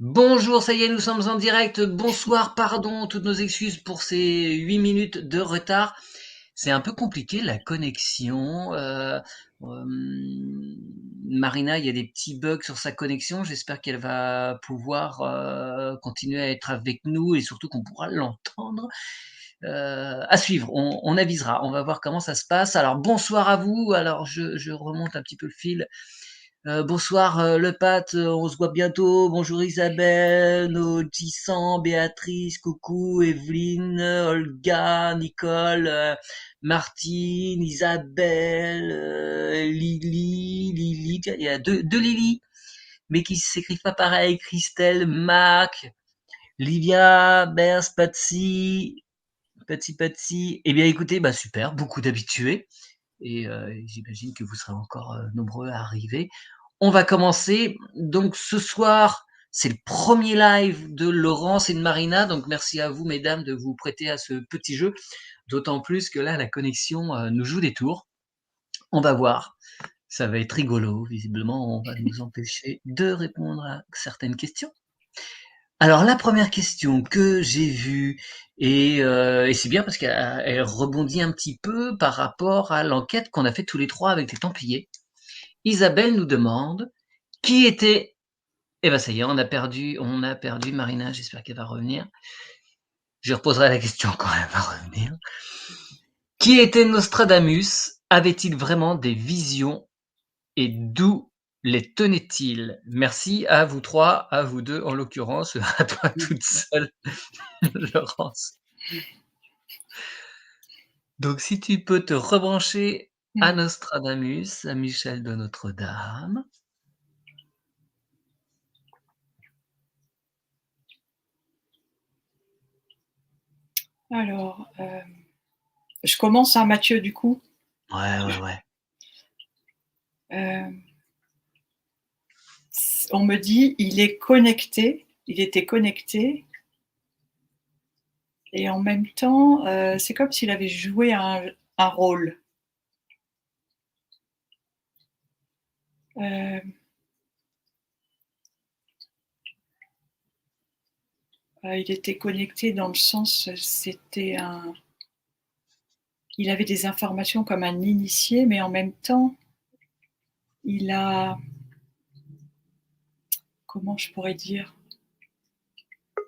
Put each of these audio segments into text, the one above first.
Bonjour, ça y est, nous sommes en direct. Bonsoir, pardon, toutes nos excuses pour ces 8 minutes de retard. C'est un peu compliqué la connexion. Marina, il y a des petits bugs sur sa connexion. J'espère qu'elle va pouvoir continuer à être avec nous et surtout qu'on pourra l'entendre. À suivre, on avisera, on va voir comment ça se passe. Alors bonsoir à vous. Alors je remonte un petit peu le fil. Bonsoir le Pat, on se voit bientôt. Bonjour Isabelle, Nojisan, Béatrice, coucou, Evelyne, Olga, Nicole, Martine, Isabelle, Lily, tiens, il y a deux Lily, mais qui s'écrivent pas pareil, Christelle, Mac, Livia, Bers, Patsy. Eh bien écoutez, bah super, beaucoup d'habitués. Et j'imagine que vous serez encore nombreux à arriver. On va commencer. Donc ce soir, c'est le premier live de Laurence et de Marina. Donc merci à vous, mesdames, de vous prêter à ce petit jeu. D'autant plus que là, la connexion nous joue des tours. On va voir. Ça va être rigolo. Visiblement, on va nous empêcher de répondre à certaines questions. Alors la première question que j'ai vue, et c'est bien parce qu'elle rebondit un petit peu par rapport à l'enquête qu'on a fait tous les trois avec les Templiers. Isabelle nous demande qui était. Eh ben ça y est, on a perdu Marina, j'espère qu'elle va revenir. Je reposerai la question quand elle va revenir. Qui était Nostradamus? Avait-il vraiment des visions et d'où les tenait-il? Merci à vous trois, à vous deux en l'occurrence, à toi toute seule, Laurence. Donc si tu peux te rebrancher à Nostradamus, à Michel de Notre-Dame. Alors, je commence, hein, Mathieu, du coup. Ouais. On me dit, il était connecté, et en même temps, c'est comme s'il avait joué un rôle. Il était connecté dans le sens, il avait des informations comme un initié, mais en même temps, comment je pourrais dire,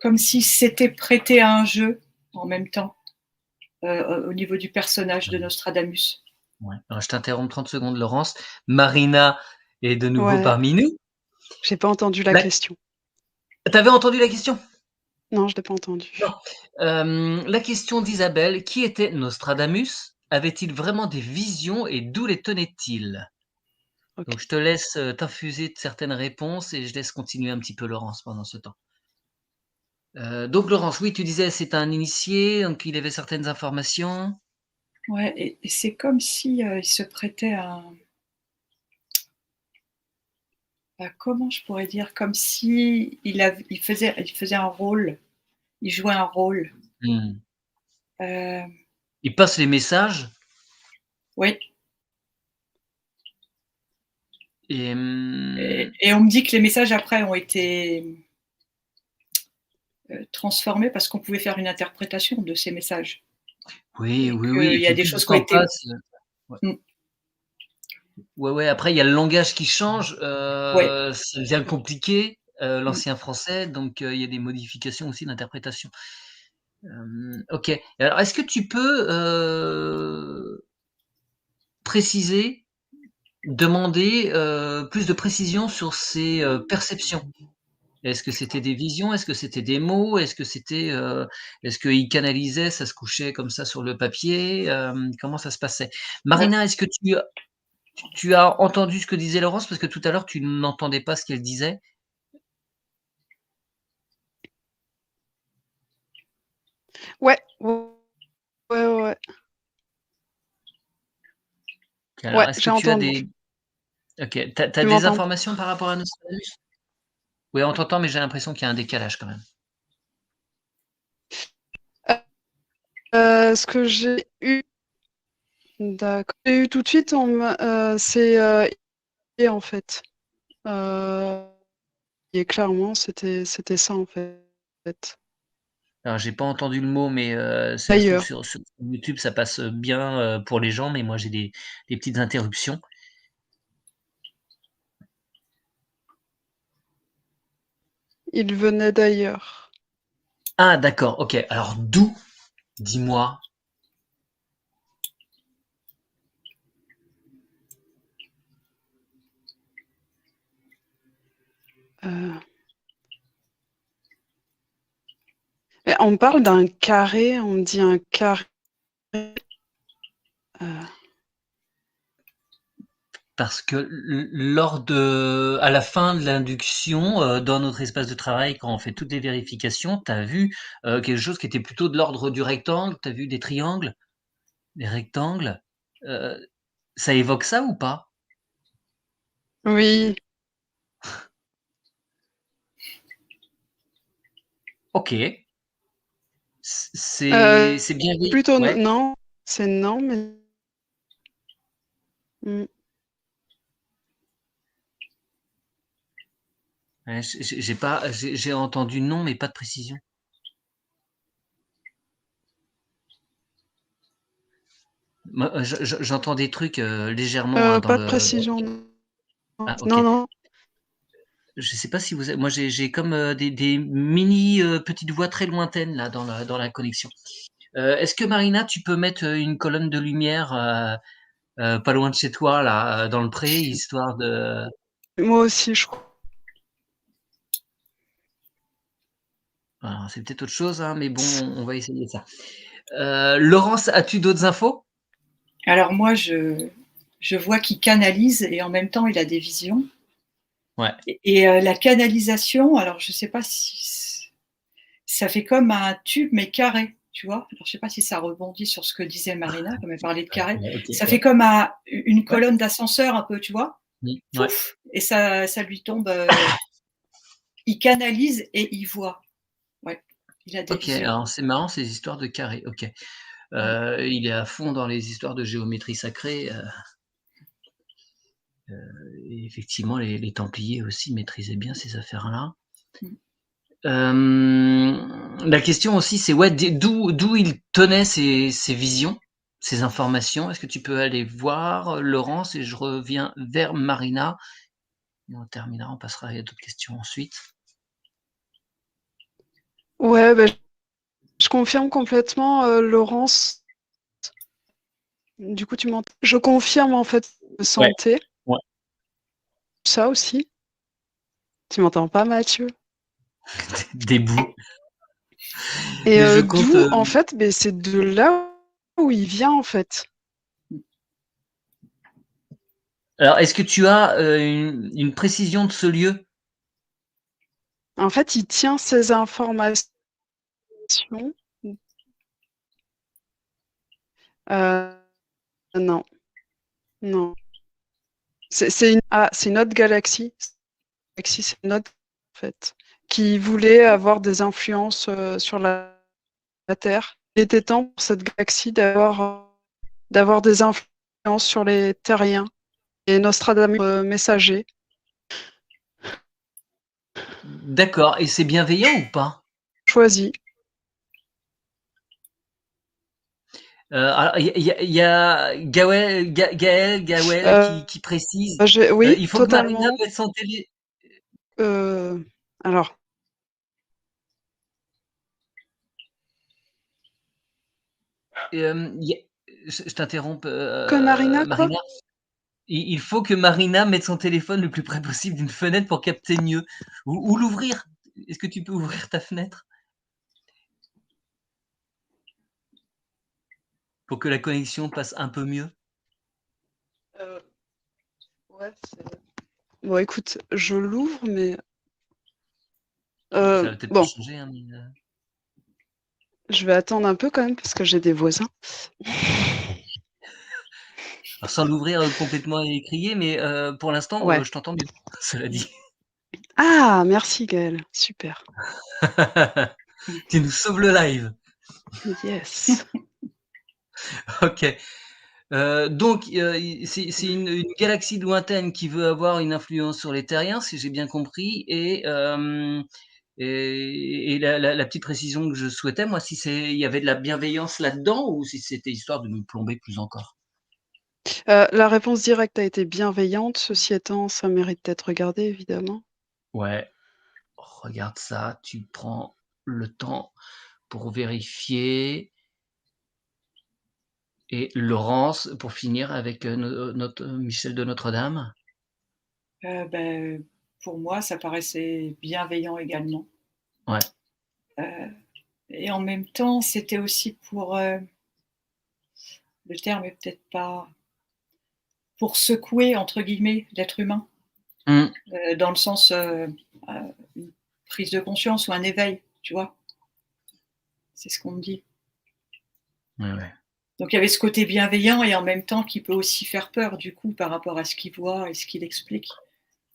comme s'il s'était prêté à un jeu en même temps, au niveau du personnage de Nostradamus. Ouais. Alors, je t'interromps 30 secondes, Laurence. Marina est de nouveau Ouais, parmi nous. j'ai pas entendu la question. T'avais entendu la question? Non, je l'ai pas entendu. Non. La question d'Isabelle, qui était Nostradamus? Avait-il vraiment des visions et d'où les tenait-il? Ok. Donc je te laisse t'infuser de certaines réponses et je laisse continuer un petit peu Laurence pendant ce temps. Donc Laurence, oui, tu disais c'est un initié, donc il avait certaines informations. Ouais, et c'est comme si il se prêtait à comment je pourrais dire, comme si il faisait un rôle, il jouait un rôle. Il passe les messages. Oui. Et, Et on me dit que les messages après ont été transformés parce qu'on pouvait faire une interprétation de ces messages. Oui. Il Et y a puis des plus le choses qui ont temps été. passe. Ouais. Après, il y a le langage qui change. Ouais. Ça devient compliqué, l'ancien français. Donc, il y a des modifications aussi d'interprétation. Ok. Alors, est-ce que tu peux préciser, demander plus de précision sur ces perceptions? Est-ce que c'était des visions? Est-ce que c'était des mots? Est-ce qu'il canalisait? Ça se couchait comme ça sur le papier? Comment ça se passait? Marina, est-ce que tu as entendu ce que disait Laurence? Parce que tout à l'heure, tu n'entendais pas ce qu'elle disait. Ouais. Alors, Ouais, est-ce que j'ai tu as entendu. des... Ok, t'as Tu des m'entends? informations par rapport à Nostradamus? Oui, on t'entend, mais j'ai l'impression qu'il y a un décalage quand même. Ce que j'ai eu, d'accord. J'ai eu tout de suite, c'est en fait. Et clairement, c'était ça en fait. Alors, j'ai pas entendu le mot, mais ça se trouve D'ailleurs, sur YouTube, ça passe bien pour les gens, mais moi j'ai des petites interruptions. il venait d'ailleurs. Ah, d'accord, ok. Alors, d'où, dis-moi. Mais on parle d'un carré, on dit un carré. Parce que à la fin de l'induction, dans notre espace de travail, quand on fait toutes les vérifications, tu as vu quelque chose qui était plutôt de l'ordre du rectangle, tu as vu des triangles, des rectangles. Euh, Ça évoque ça ou pas? Oui, Ok. C'est bien vu. plutôt Ouais. non, c'est non, mais mm. Ouais, j'ai pas, j'ai entendu non, mais pas de précision. Moi, j'entends des trucs légèrement hein, dans Pas de le. précision. Non, Ah, ok. non, non. Je sais pas si vous. Moi, j'ai comme des mini petites voix très lointaines là dans la connexion. Est-ce que Marina, tu peux mettre une colonne de lumière pas loin de chez toi là, dans le pré, histoire de. Moi aussi, je crois. Alors, c'est peut-être autre chose, hein, mais bon, on va essayer ça. Laurence, as-tu d'autres infos? Alors moi, je vois qu'il canalise et en même temps, il a des visions. Ouais. Et la canalisation, alors je ne sais pas si ça fait comme un tube mais carré, tu vois. Alors je ne sais pas si ça rebondit sur ce que disait Marina, comme elle parlait de carré. Ouais, ok, Ça ouais. fait comme une Ouais. colonne d'ascenseur un peu, tu vois. Ouais. Pouf, et ça lui tombe. Il canalise et il voit. Ouais, il a des Ok, visions. alors c'est marrant ces histoires de carré. Ok. Ouais. Il est à fond dans les histoires de géométrie sacrée. Et effectivement, les Templiers aussi maîtrisaient bien ces affaires-là. La question aussi, c'est ouais, d'où il tenait ces visions, ces informations. Est-ce que tu peux aller voir Laurence et je reviens vers Marina et on terminera, on passera à d'autres questions ensuite. Ouais, bah, je confirme complètement, Laurence. Du coup, tu m'entends? Je confirme en fait Ouais. santé. Ouais. Ça aussi. Tu m'entends pas, Mathieu? Des bouts. Et Mais je compte. d'où, en fait, ben, c'est de là où il vient, en fait. Alors, est-ce que tu as une précision de ce lieu? En fait, il tient ces informations. Euh, non, non. C'est une autre galaxie. C'est une autre, en fait, qui voulait avoir des influences sur la Terre. Il était temps pour cette galaxie d'avoir des influences sur les terriens. Et Nostradamus, messager, D'accord. Et c'est bienveillant ou pas? choisi. Alors, il y a Gaël Euh, qui précise. oui, Il faut que Marina totalement. mette son télé. Alors, Il y a- je t'interromps, que Marina, quoi? Marina. Il faut que Marina mette son téléphone le plus près possible d'une fenêtre pour capter mieux. Ou l'ouvrir. Est-ce que tu peux ouvrir ta fenêtre pour que la connexion passe un peu mieux? Ouais, bon, écoute, je l'ouvre, mais Ça va peut-être pas bon, changer, hein, mais, je vais attendre un peu quand même parce que j'ai des voisins. alors sans l'ouvrir complètement et crier, mais pour l'instant, Ouais. je t'entends bien, cela dit. Ah, merci Gaël, super. Tu nous sauves le live. Yes. Ok. Donc, c'est une galaxie lointaine qui veut avoir une influence sur les terriens, si j'ai bien compris et la petite précision que je souhaitais, moi, si il y avait de la bienveillance là-dedans ou si c'était histoire de nous plomber plus encore? La réponse directe a été bienveillante. Ceci étant, ça mérite d'être regardé, évidemment. Ouais, regarde ça, tu prends le temps pour vérifier et Laurence, pour finir avec, notre Michel de Notre-Dame? Ben, pour moi, ça paraissait bienveillant également. Ouais. Heu et en même temps, c'était aussi pour, le terme est peut-être pas pour «secouer» entre guillemets l'être humain, Mmh. dans le sens, une prise de conscience ou un éveil, tu vois? C'est ce qu'on me dit. Ouais, ouais. Donc il y avait ce côté bienveillant et en même temps qui peut aussi faire peur du coup par rapport à ce qu'il voit et ce qu'il explique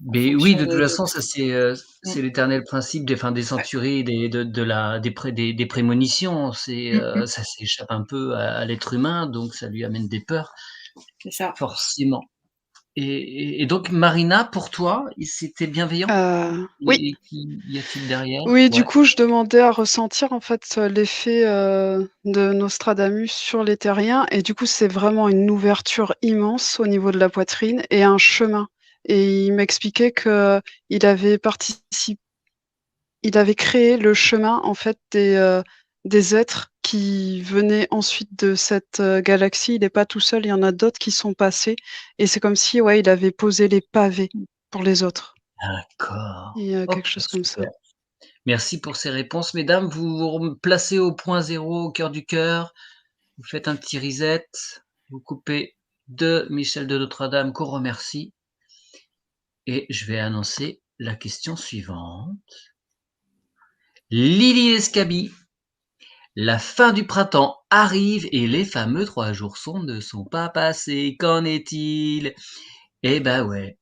en Beh, oui, fonction de toute de façon, ça mmh, c'est l'éternel principe des ouais. centuries, des prémonitions. Mmh mh. Ça s'échappe un peu à l'être humain, donc ça lui amène des peurs, C'est ça. forcément. Et donc Marina, pour toi, c'était bienveillant? Oui. Et qu'y a-t-il derrière? Oui, du Ouais. coup, je demandais à ressentir, en fait, l'effet, de Nostradamus sur les terriens et du coup, c'est vraiment une ouverture immense au niveau de la poitrine et un chemin et il m'expliquait qu'il avait participé il avait créé le chemin, en fait, des êtres qui venaient ensuite de cette, galaxie. Il est pas tout seul, il y en a d'autres qui sont passés et c'est comme si, ouais, il avait posé les pavés pour les autres. D'accord. Il y a OK, quelque chose comme ça. super. Merci pour ces réponses, mesdames. Vous vous placez au point zéro, au cœur du cœur. Vous faites un petit reset. Vous coupez de Michel de Notre-Dame qu'on remercie. Et je vais annoncer la question suivante. Lily Escabi, la fin du printemps arrive et les fameux 3 jours ne sont pas passés. Qu'en est-il? Eh ben ouais.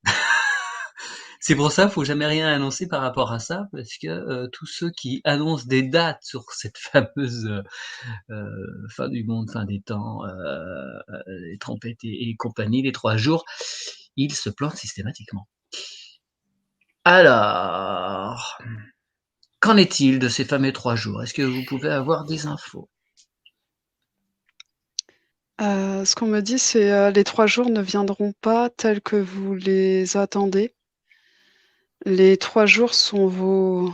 C'est pour ça, faut jamais rien annoncer par rapport à ça, parce que tous ceux qui annoncent des dates sur cette fameuse fin du monde, fin des temps, les trompettes et compagnie, les 3 jours, ils se plantent systématiquement. Alors, qu'en est-il de ces fameux 3 jours? Est-ce que vous pouvez avoir des infos? Ce qu'on me dit, c'est, les 3 jours ne viendront pas tels que vous les attendez. Les 3 jours sont vos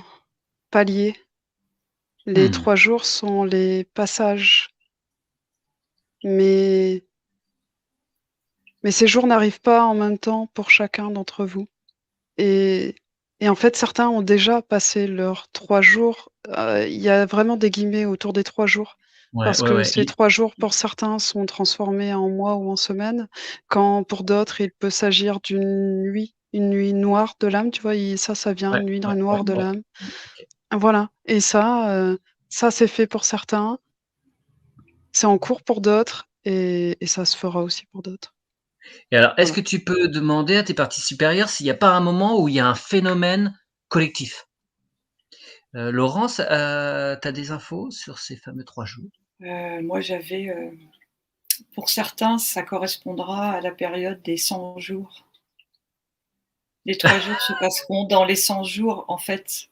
paliers. Les Mmh, 3 jours sont les passages. Mais ces jours n'arrivent pas en même temps pour chacun d'entre vous et en fait, certains ont déjà passé leurs 3 jours. Il y a vraiment des guillemets autour des 3 jours ouais, parce ouais, que ouais ces et 3 jours, pour certains, sont transformés en mois ou en semaines, quand pour d'autres, il peut s'agir d'une nuit, une nuit noire de l'âme, tu vois? Et ça vient, ouais, une nuit ouais, ouais, noire de ouais. l'âme. Mmh, OK. Voilà et ça, c'est fait pour certains, c'est en cours pour d'autres et ça se fera aussi pour d'autres. Et alors, est-ce Voilà. que tu peux demander à tes parties supérieures s'il y a pas un moment où il y a un phénomène collectif? Laurence, tu as des infos sur ces fameux 3 jours? Moi j'avais, pour certains, ça correspondra à la période des 100 jours. Les 3 jours se passeront dans les 100 jours en fait,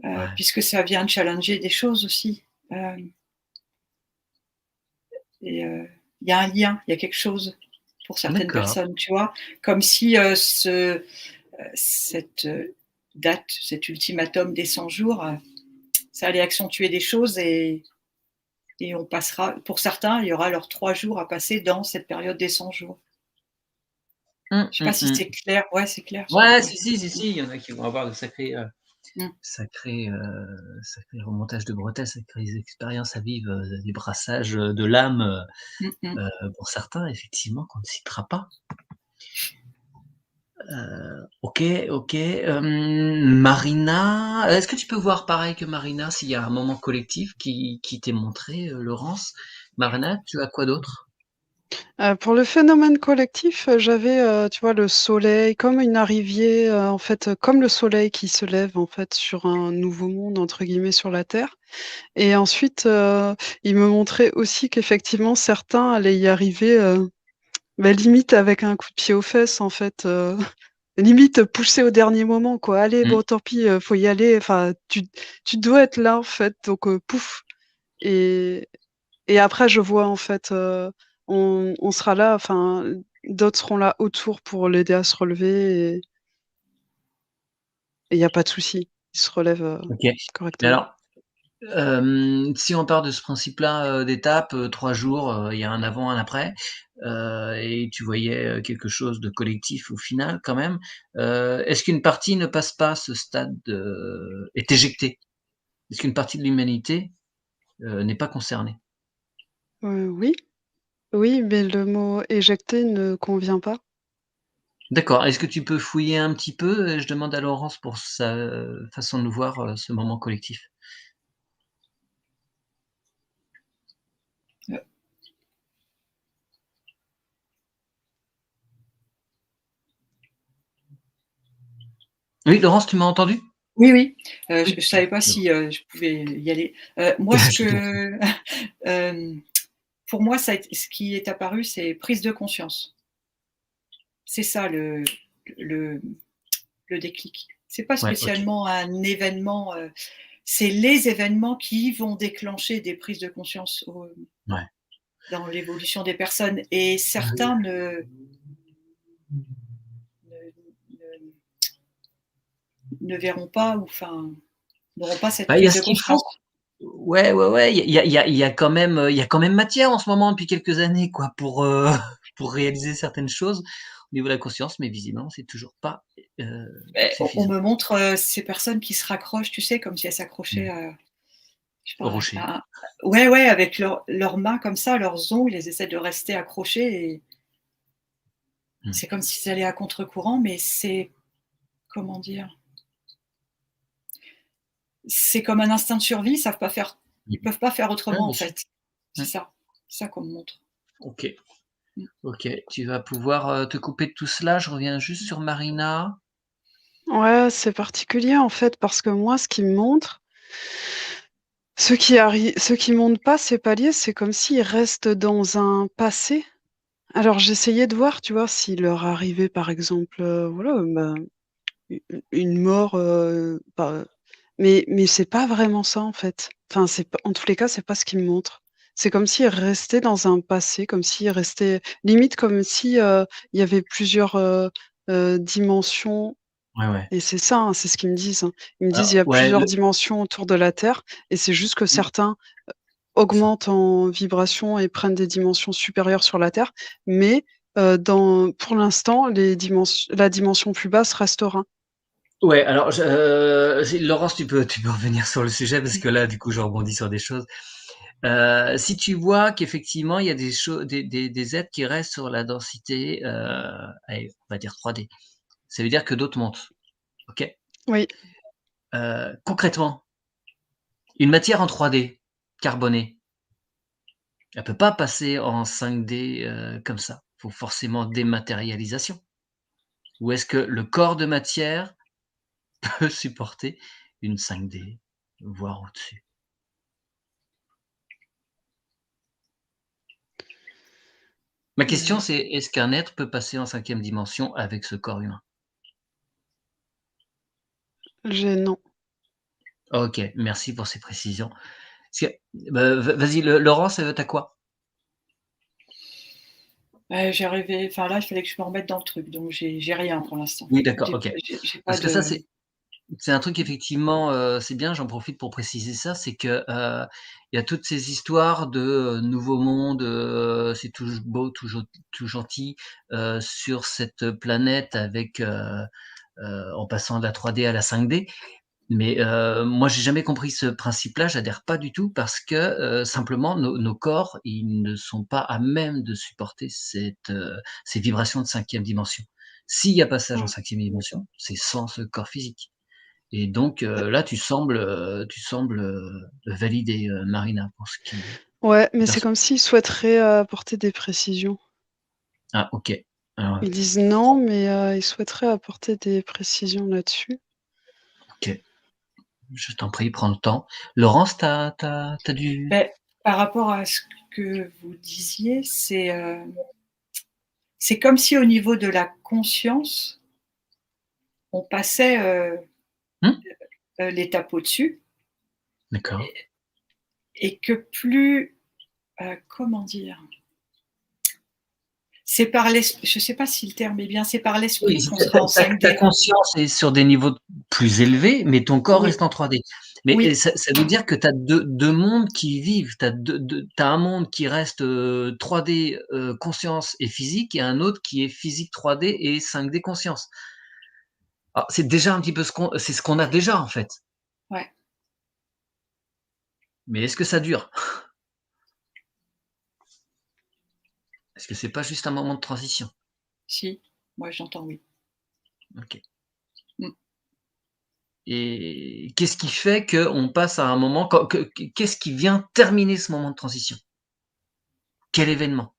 Ouais, puisque ça vient challenger des choses aussi, hem et il y a un lien, il y a quelque chose pour certaines d'accord. personnes, tu vois? Comme si, cette, date, cet ultimatum des 100 jours, ça allait accentuer des choses et on passera pour certains, il y aura leurs 3 jours à passer dans cette période des 100 jours. Mmh, Je sais pas mmh, si c'est mmh. clair? Ouais, c'est clair, je crois, Ouais, ouais. si, si, si, Mmh. si, il y en a qui vont avoir de Mmh. sacrés remontages de bretelles, sacrées expériences à vivre, des brassages, de l'âme, Mmh mh. pour certains effectivement qu'on ne citera pas. OK, OK, Marina, est-ce que tu peux voir pareil que Marina, s'il y a un moment collectif qui t'est montré, Laurence? Marina, tu as quoi d'autre? Pour le phénomène collectif, j'avais, tu vois, le soleil comme une arrivée, en fait, comme le soleil qui se lève, en fait, sur un «nouveau monde» entre guillemets sur la terre et ensuite, il me montrait aussi qu'effectivement certains allaient y arriver, bah, limite avec un coup de pied aux fesses, en fait, limite poussé au dernier moment, quoi. «Allez, Mmh. bon, tant pis, faut y aller, enfin, tu dois être là, en fait, donc pouf» et après je vois, en fait, on sera là, enfin, d'autres seront là autour pour l'aider à se relever et il y a pas de souci. Il se relève, OK. Mais correctement. alors, si on part de ce principe-là, d'étape, 3 jours, il y a un avant, un après, et tu voyais, quelque chose de collectif au final quand même, est-ce qu'une partie ne passe pas ce stade, est éjectée? Est-ce qu'une partie de l'humanité, n'est pas concernée? Oui, oui, mais le mot éjecter ne convient pas. D'accord. Est-ce que tu peux fouiller un petit peu? Je demande à Laurence pour sa façon de voir, ce moment collectif. Euh, Oui, Laurence, tu m'as entendu? Oui, oui, je Oui. ne savais pas C'est bon. si, je pouvais y aller. Moi, ce Je t'en prie. que hem, pour moi, ça a été ce qui est apparu, c'est prise de conscience. C'est ça le le déclic. C'est pas Ouais, OK. spécialement un événement, c'est les événements qui vont déclencher des prises de conscience Ouais. dans l'évolution des personnes et certains ne ne ne verront pas ou enfin, n'auront pas cette Bah, il y a prise ce de qu'il faut. conscience. Ouais, ouais, ouais, il y a quand même, il y a quand même matière en ce moment depuis quelques années quoi pour, pour réaliser certaines choses au niveau de la conscience, mais visiblement c'est toujours pas, heu, Beh, on suffisant. me montre, ces personnes qui se raccrochent, tu sais, comme si elles s'accrochaient Mmh. à je sais Au pas, rocher. à un ouais, ouais, avec leurs mains comme ça, leurs ongles, elles essaient de rester accrochées et Mmh. c'est comme s'ils allaient à contre-courant, mais c'est comment dire? C'est comme un instinct de survie, Mmh ils mh. peuvent pas faire Ouais, autrement, en bien sûr. fait. Mmh. C'est ça qu'on me montre. OK, Mmh. OK. Tu vas pouvoir, te couper de tout cela. Je reviens juste sur Marina. Ouais, c'est particulier, en fait, parce que moi, ce qui me montre, ceux qui montent pas ces paliers, c'est comme s'ils restent dans un passé. Alors j'essayais de voir, tu vois, s'il leur arrivait, par exemple, voilà, bah, u une mort, pas mais c'est pas vraiment ça, en fait. Enfin, c'est pas en tous les cas, c'est pas ce qu'ils me montrent. C'est comme s'ils restaient dans un passé, comme s'ils restaient limite comme si, il y avait plusieurs, dimensions Ouais, ouais. et c'est ça, hein, c'est ce qu'ils me disent, hein. Ils me disent: «Il y a Ouais, plusieurs dimensions autour de la Terre» et c'est juste que mmh, certains c'est ça. augmentent en vibration et prennent des dimensions supérieures sur la Terre, mais dans pour l'instant, la dimension plus basse restera. Ouais, alors Laurence, tu peux revenir sur le sujet parce Mmh. que là, du coup, je rebondis sur des choses. Si tu vois qu'effectivement, il y a des êtres qui restent sur la densité, allez, on va dire 3D, ça veut dire que d'autres montent, OK? Oui, Concrètement, une matière en 3D, carbonée, elle peut pas passer en 5D, comme ça. Il faut forcément dématérialisation. Ou est-ce que le corps de matière peut supporter une 5D, voire au-dessus? Ma question, heu, c'est est-ce qu'un être peut passer en 5e dimension avec ce corps humain? non. OK, merci pour ces précisions. Parce que bah, vas-y, le Laurence, tu quoi? Ouais, j'arrivais enfin là, il fallait que je me remette dans le truc, donc j'ai rien pour l'instant. Oui, d'accord, OK. J'ai pas Parce que ça, de c'est un truc effectivement, c'est bien, j'en profite pour préciser ça, c'est que, il y a toutes ces histoires de, nouveau monde, c'est tout beau, tout gentil, sur cette planète avec, en passant de la 3D à la 5D. Mais, moi j'ai jamais compris ce principe-là, j'adhère pas du tout parce que, simplement nos corps, ils ne sont pas à même de supporter ces vibrations de 5e dimension. S'il y a passage en Mmh. 5e dimension, c'est sans ce corps physique et donc, là tu sembles, valider, Marina pour ce qui Ouais, mais est un c'est comme s'ils souhaiteraient apporter des précisions. Ah, ok. Alors, Ils disent non, mais ils souhaiteraient apporter des précisions là-dessus. ok. Je t'en prie, prends le temps. Laurence, t'as du... Ben, par rapport à ce que vous disiez, c'est comme si au niveau de la conscience, on passait Hmm. l'étape au-dessus D'accord. et que plus, comment dire, c'est par l'esprit, je ne sais pas si le terme est bien, c'est par Oui, l'esprit qu'on sera en ta 5D. conscience est sur des niveaux plus élevés, mais ton corps Oui, reste en 3D. Mais oui, ça veut dire que tu as deux mondes qui vivent. T'as un monde qui reste 3D conscience et physique, et un autre qui est physique 3D et 5D conscience. Alors, c'est déjà un petit peu c'est ce qu'on a déjà en fait. ouais, Mais est-ce que ça dure? Est-ce que c'est pas juste un moment de transition? si, moi j'entends oui. Ok. Mm. Et qu'est-ce qui fait qu'on passe à un moment, qu'est-ce qui vient terminer ce moment de transition? Quel événement?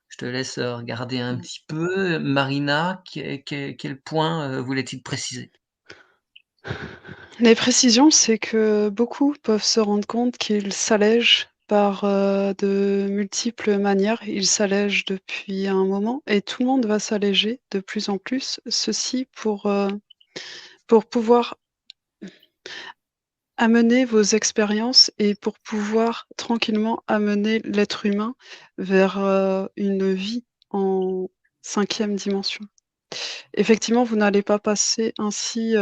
Je te laisse regarder un Mm. petit peu. Marina, quel point voulait-il préciser? Les précisions, c'est que beaucoup peuvent se rendre compte qu'ils s'allègent par de multiples manières. Ils s'allègent depuis un moment et tout le monde va s'alléger de plus en plus. Ceci pour pouvoir amener vos expériences et pour pouvoir tranquillement amener l'être humain vers une vie en 5e dimension. Effectivement, vous n'allez pas passer ainsi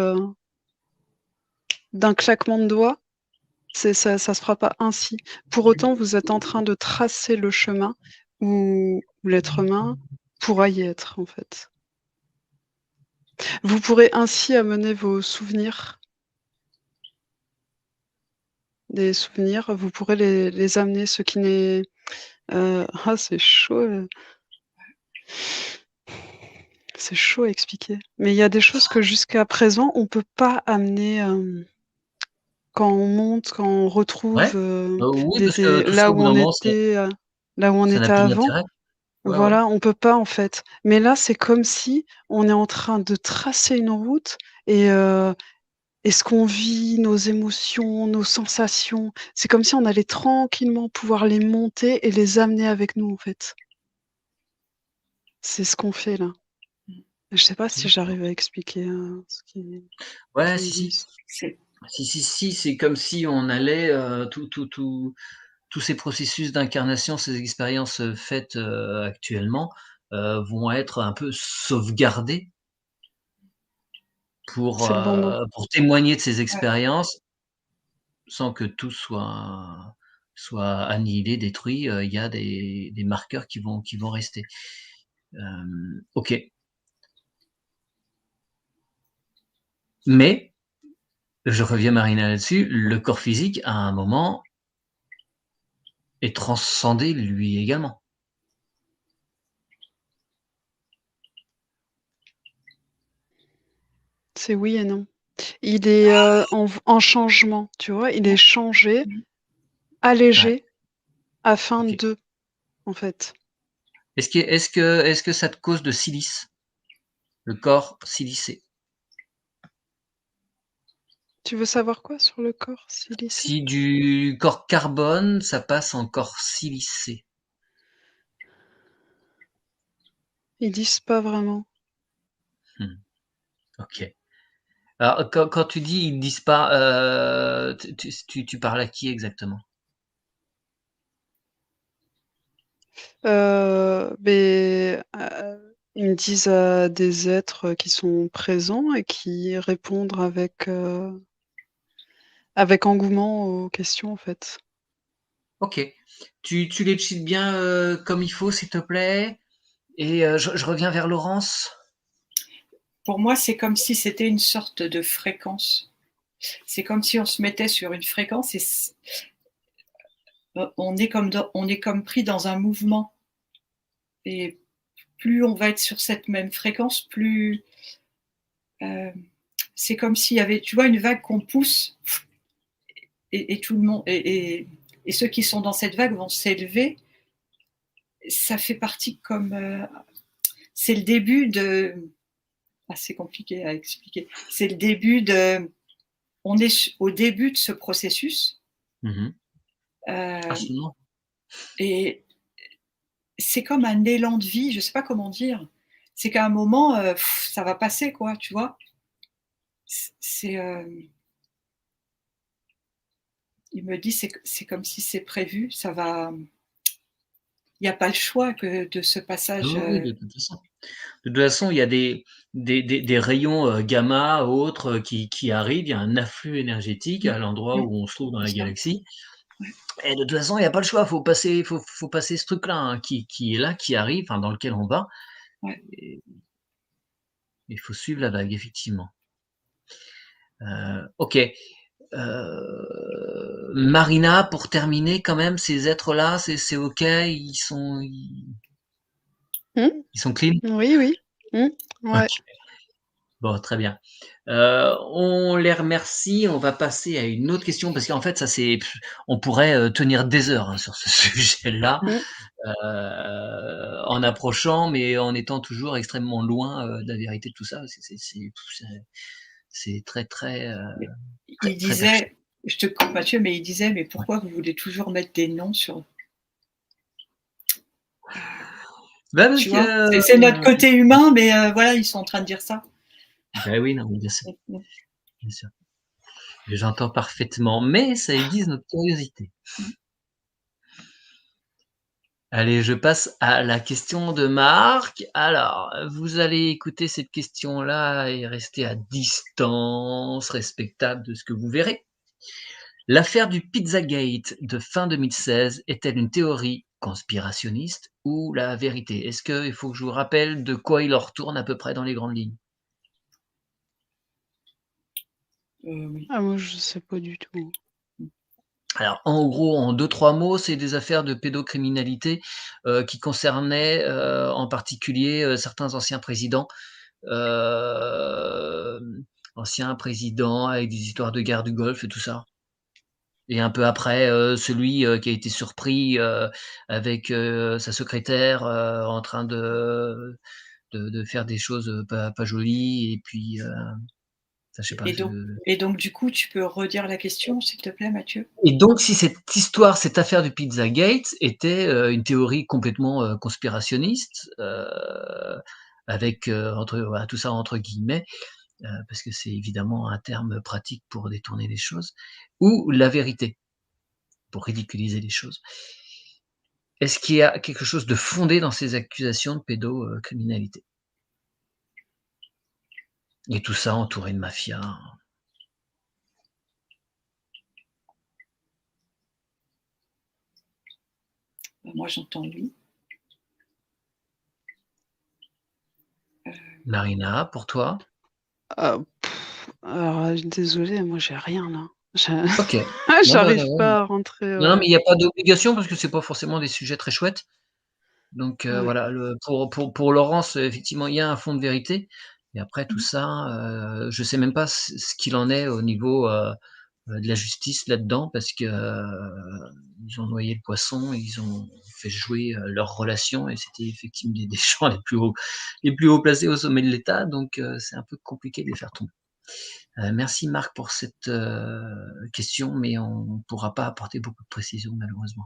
d'un claquement de doigts. Ça se fera pas ainsi. Pour autant, vous êtes en train de tracer le chemin où l'être humain pourra y être, en fait. Vous pourrez ainsi amener vos souvenirs, des souvenirs, vous pourrez les amener, ce qui n'est c'est chaud, c'est chaud à expliquer. Mais il y a des choses que jusqu'à présent, on peut pas amener, quand on monte, quand on retrouve, Ouais, oui, parce que tout ça, là au où bout d'un on moment, était, là où on ça n'a était plus avant. d'intérêt. Ouais, ouais. Voilà, on peut pas en fait. Mais là, c'est comme si on est en train de tracer une route et ce qu'on vit, nos émotions, nos sensations, c'est comme si on allait tranquillement pouvoir les monter et les amener avec nous, en fait. C'est ce qu'on fait là. Je sais pas si D'accord. j'arrive à expliquer, ce Ouais, qu'ils si, si. disent. C'est Si, c'est comme si on allait, tous ces processus d'incarnation, ces expériences, faites, actuellement, vont être un peu sauvegardés C'est le bon mot. pour témoigner de ces ouais. expériences sans que tout soit annihilé, détruit. Il y a des marqueurs qui vont rester. OK. Mais, je reviens Marina là-dessus, le corps physique à un moment est transcendé lui également. C'est oui et non. Il est, en changement, tu vois? Il est changé, Mmh. Ouais, allégé afin OK. de, en fait. Est-ce que ça te cause de silice? Le corps silicé? Tu veux savoir quoi sur le corps silicé? Si du corps carbone, ça passe en corps silicé. Ils disent pas vraiment. Mmh, OK. Alors quand tu dis: «Ils disent pas», tu parles à qui exactement? Ils me disent à des êtres qui sont présents et qui répondent avec engouement aux questions, en fait. OK. Tu les cheats bien, comme il faut, s'il te plaît? Et je reviens vers Laurence. Pour moi, c'est comme si c'était une sorte de fréquence. C'est comme si on se mettait sur une fréquence et on est comme pris dans un mouvement et plus on va être sur cette même fréquence, plus, heu, c'est comme s'il y avait, tu vois, une vague qu'on pousse et tout le monde et ceux qui sont dans cette vague vont s'élever ça fait partie comme... c'est le début de... Ah, c'est compliqué à expliquer. C'est le début de... On est au début de ce processus. Mmh. Euh, Absolument. et c'est comme un élan de vie, je sais pas comment dire. C'est qu'à un moment, ça va passer, quoi, tu vois. Il me dit, c'est comme si c'est prévu, ça va. Il n'y a pas le choix que de ce passage. Oui, de toute façon. De toute façon, il y a des rayons, gamma, autres, qui arrivent. Il y a un afflux énergétique à l'endroit où on se trouve dans la C'est ça. galaxie. Ouais. Et de toute façon, il y a pas le choix, faut passer ce truc-là, hein, qui est là, qui arrive, enfin dans lequel on va. Ouais. Et il faut suivre la vague, effectivement. OK. Marina, pour terminer quand même, ces êtres-là, c'est OK? Ils sont clean? Oui, oui. Ouais. OK. Bon, très bien. On les remercie. On va passer à une autre question parce qu'en fait, ça c'est on pourrait, tenir des heures, hein, sur ce sujet-là, en approchant, mais en étant toujours extrêmement loin, de la vérité de tout ça. C'est très, très, très, Il très perché. disait, je te coupe Mathieu, mais il disait, mais Ouais. pourquoi vous voulez toujours mettre des noms sur. Bah, parce Tu vois, que, c'est notre côté humain, mais voilà, ils sont en train de dire ça. bah, oui, non, mais bien sûr, bien sûr. J'entends parfaitement, mais ça aiguise notre curiosité. Allez, je passe à la question de Marc. Alors, vous allez écouter cette question-là et rester à distance respectable de ce que vous verrez. L'affaire du Pizzagate de fin 2016 est-elle une théorie conspirationniste ou la vérité? Est-ce qu'il faut que je vous rappelle de quoi il en retourne à peu près dans les grandes lignes? Oui. Ah, moi, je sais pas du tout. Alors, en gros, en 2-3 mots, c'est des affaires de pédocriminalité, qui concernaient, en particulier, certains anciens présidents, anciens présidents avec des histoires de guerre du Golfe et tout ça. Et un peu après, celui, qui a été surpris, avec, sa secrétaire, en train de faire des choses, pas jolies et puis, ça je sais pas, Et donc, du coup, tu peux redire la question, s'il te plaît, Mathieu? et donc si cette histoire, cette affaire du Pizzagate était, une théorie complètement, conspirationniste, avec, entre voilà, tout ça entre guillemets, parce que c'est évidemment un terme pratique pour détourner les choses, ou la vérité, pour ridiculiser les choses. Est-ce qu'il y a quelque chose de fondé dans ces accusations de pédocriminalité? Et tout ça entouré de mafia. Moi, j'entends oui. Marina, pour toi? Alors, désolée, moi, j'ai rien là. OK. Non, bah, J'arrive non, pas à rentrer. non, mais il y a pas d'obligation parce que c'est pas forcément des sujets très chouettes. Donc, Ouais. voilà, pour Laurence, effectivement, il y a un fond de vérité. Et après tout Mmh. ça, je sais même pas ce qu'il en est au niveau, de la justice là-dedans parce que, ils ont noyé le poisson, ils ont fait jouer, leur relation et c'était effectivement des gens les plus haut placés au sommet de l'État, donc c'est un peu compliqué de les faire tomber. Merci Marc pour cette, question, mais on pourra pas apporter beaucoup de précisions malheureusement.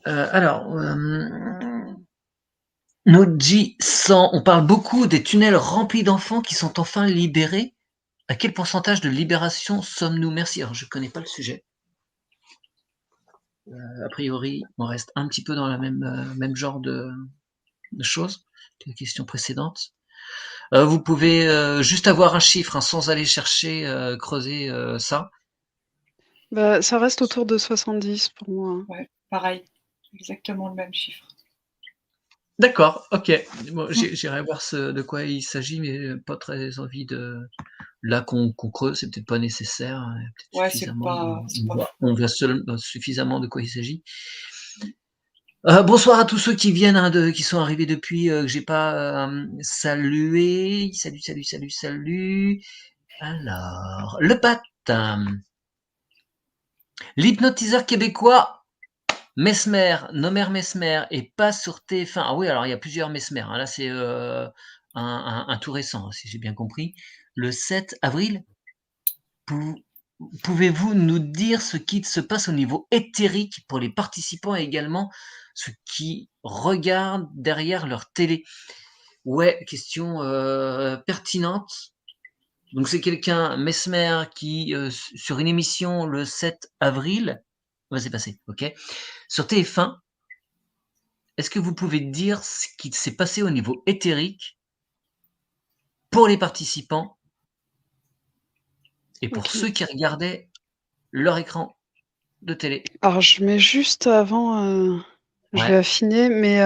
Alors, Noji 100, on parle beaucoup des tunnels remplis d'enfants qui sont enfin libérés. À quel pourcentage de libération sommes-nous? Merci. Alors, je connais pas le sujet. A priori, on reste un petit peu dans la même genre de choses que la question précédente. Vous pouvez juste avoir un chiffre, hein, sans aller chercher, creuser ça. Bah, ça reste autour de 70 pour moi. Ouais, pareil, exactement le même chiffre. D'accord, OK. Bon, j'irai voir de quoi il s'agit, mais pas très envie de. Là qu'on creuse, c'est peut-être pas nécessaire. Hein, il y a peut-être Ouais, suffisamment. c'est pas fou. On voit suffisamment de quoi il s'agit. Bonsoir à tous ceux qui viennent, hein, qui sont arrivés depuis, que j'ai pas salué. Salut, salut, salut, salut. Alors, le Pat, l'hypnotiseur québécois Mesmer, Nomer Mesmer et pas sur TF1. Ah oui, alors il y a plusieurs Mesmer, hein. Là, c'est un tout récent, si j'ai bien compris. Le 7 avril, pouvez-vous nous dire ce qui se passe au niveau éthérique pour les participants et également ceux qui regardent derrière leur télé? Ouais, question pertinente. Donc c'est quelqu'un, Mesmer, qui sur une émission le 7 avril, c'est passé, ok. Sur TF1, est-ce que vous pouvez dire ce qui s'est passé au niveau éthérique pour les participants et pour Ok. ceux qui regardaient leur écran de télé? Alors, je mets juste avant, je vais Ouais, affiner, mais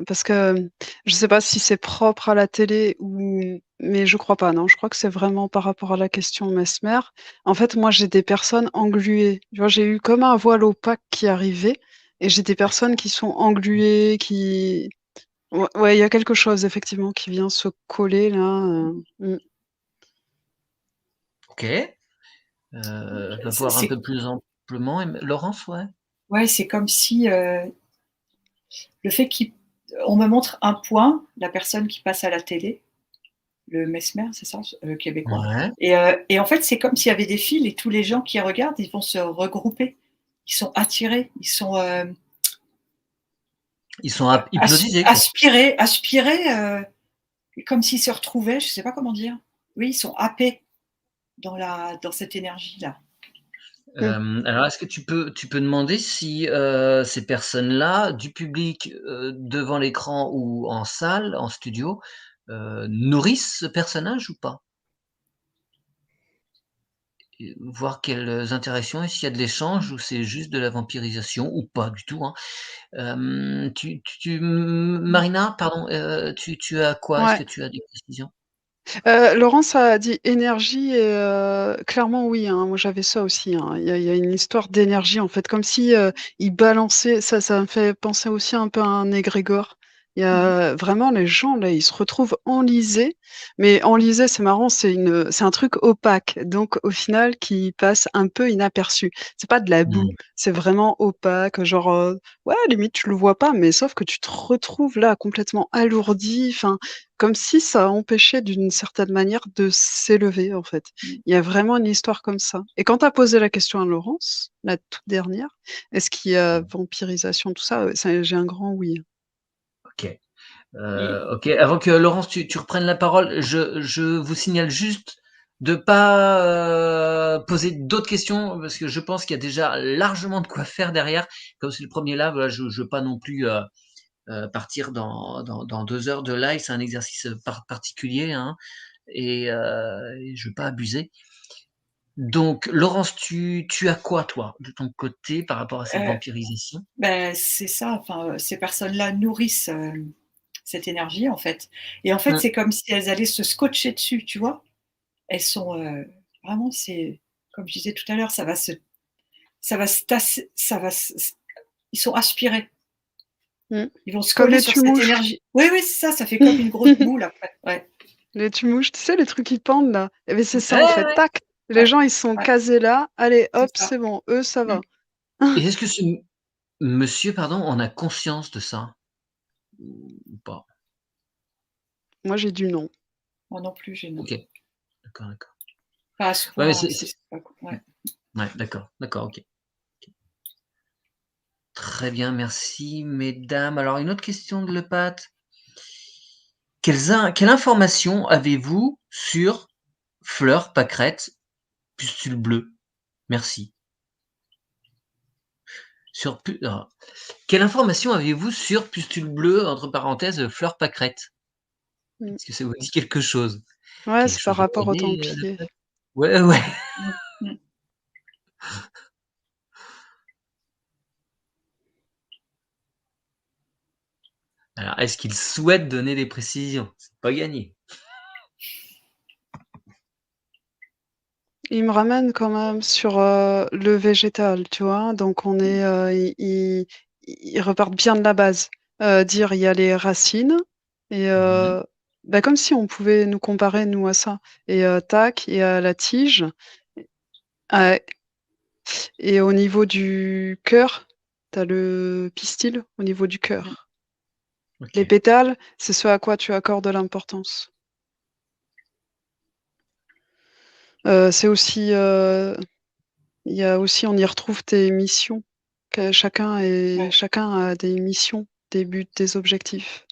parce que je sais pas si c'est propre à la télé ou, mais je crois pas, non, je crois que c'est vraiment par rapport à la question Mesmer. En fait, moi, j'ai des personnes engluées. Tu vois, j'ai eu comme un voile opaque qui arrivait et j'ai des personnes qui sont engluées, qui ouais, il y a quelque chose effectivement qui vient se coller là, ok. Va voir un C'est peu plus amplement. Laurence, ouais. ouais, c'est comme si le fait qu'on me montre un point, la personne qui passe à la télé, le Mesmer, c'est ça, le québécois. Ouais. Et en fait, c'est comme s'il y avait des fils et tous les gens qui regardent, ils vont se regrouper. Ils sont attirés, ils sont Ils sont hypnotisés, quoi. aspirés, comme s'ils se retrouvaient. Je ne sais pas comment dire. Oui, ils sont happés dans cette énergie-là. mmh. Alors, est-ce que tu peux demander si ces personnes-là, du public devant l'écran ou en salle, en studio, nourrissent ce personnage ou pas? Et voir quelles interactions et s'il y a de l'échange ou c'est juste de la vampirisation ou pas du tout, hein. Marina, pardon, tu as quoi? Est-ce Ouais. que tu as des précisions? Laurence a dit énergie et clairement oui, hein, moi j'avais ça aussi, hein. Il y a une histoire d'énergie en fait, comme si, ils balançaient ça me fait penser aussi un peu à un égrégore. Il y Mmh. a vraiment les gens là, ils se retrouvent enlisés, mais enlisés, c'est marrant, c'est un truc opaque, donc au final qui passe un peu inaperçu. C'est pas de la boue, Mmh. c'est vraiment opaque, genre, ouais limite tu le vois pas, mais sauf que tu te retrouves là complètement alourdi, enfin comme si ça empêchait d'une certaine manière de s'élever, en fait. Mmh. Il y a vraiment une histoire comme ça. Et quand tu as posé la question à Laurence, la toute dernière, est-ce qu'il y a vampirisation, tout ça? Ça j'ai un grand oui. OK. Et OK, avant que Laurence, tu reprennes la parole, je vous signale juste de pas poser d'autres questions parce que je pense qu'il y a déjà largement de quoi faire derrière. Comme c'est le premier live, voilà, je veux pas non plus partir dans 2 heures de live. C'est un exercice particulier, hein, et je veux pas abuser. Donc, Laurence, tu as quoi, toi, de ton côté, par rapport à cette heu, vampirisation? c'est ça, enfin, ces personnes-là nourrissent, cette énergie, en fait. Et en fait, Mmh. c'est comme si elles allaient se scotcher dessus, tu vois? Elles sont, vraiment, c'est comme je disais tout à l'heure, ça va se tasser, ça va se ils sont aspirés. Mmh. Ils vont se Comme coller les sur cette tumouches. énergie. Oui, oui, c'est ça fait comme une grosse boule après. Ouais. Les tumouches, tu sais, les trucs qui pendent là? Eh beh, c'est Mmh. ça, Ouais, en ouais, fait, ouais, tac, les Ouais, gens, ils sont ouais, casés là, allez c'est hop, ça. c'est bon, eux, ça Mmh. va. et est-ce que ce monsieur, pardon, en a conscience de ça? Ou pas? Moi, j'ai du non. Moi non plus, j'ai non. OK, d'accord, d'accord. Pas à ce Ouais, mais point, c'est pas mmh, ouais. ouais, d'accord, d'accord, OK. Très bien, merci mesdames. Alors une autre question de Lepat. Quelle information avez-vous sur Fleur, Pâquerette, Pustule Bleue? Merci. Sur pu alors, quelle information avez-vous sur Pustule Bleue, entre parenthèses, Fleur, Pâquerette? Mmh. Est-ce que ça vous dit quelque chose? Ouais, Quelque c'est par chose de rapport aux codé, Templiers. Lepat? Ouais, ouais. Mmh. Mmh. Alors est-ce qu'il souhaite donner des précisions? C'est pas gagné. Il me ramène quand même sur, le végétal, tu vois? Donc on est, ils repartent bien de la base. Dire il y a les racines et Mmh. bah, comme si on pouvait nous comparer nous à ça et tac, il y a la tige, ouais et au niveau du cœur, tu as le pistil au niveau du cœur. Ok. Les pétales, c'est ce à quoi tu accordes l'importance. C'est aussi, il y a aussi, on y retrouve tes missions. Chacun Ouais. a des missions, des buts, des objectifs.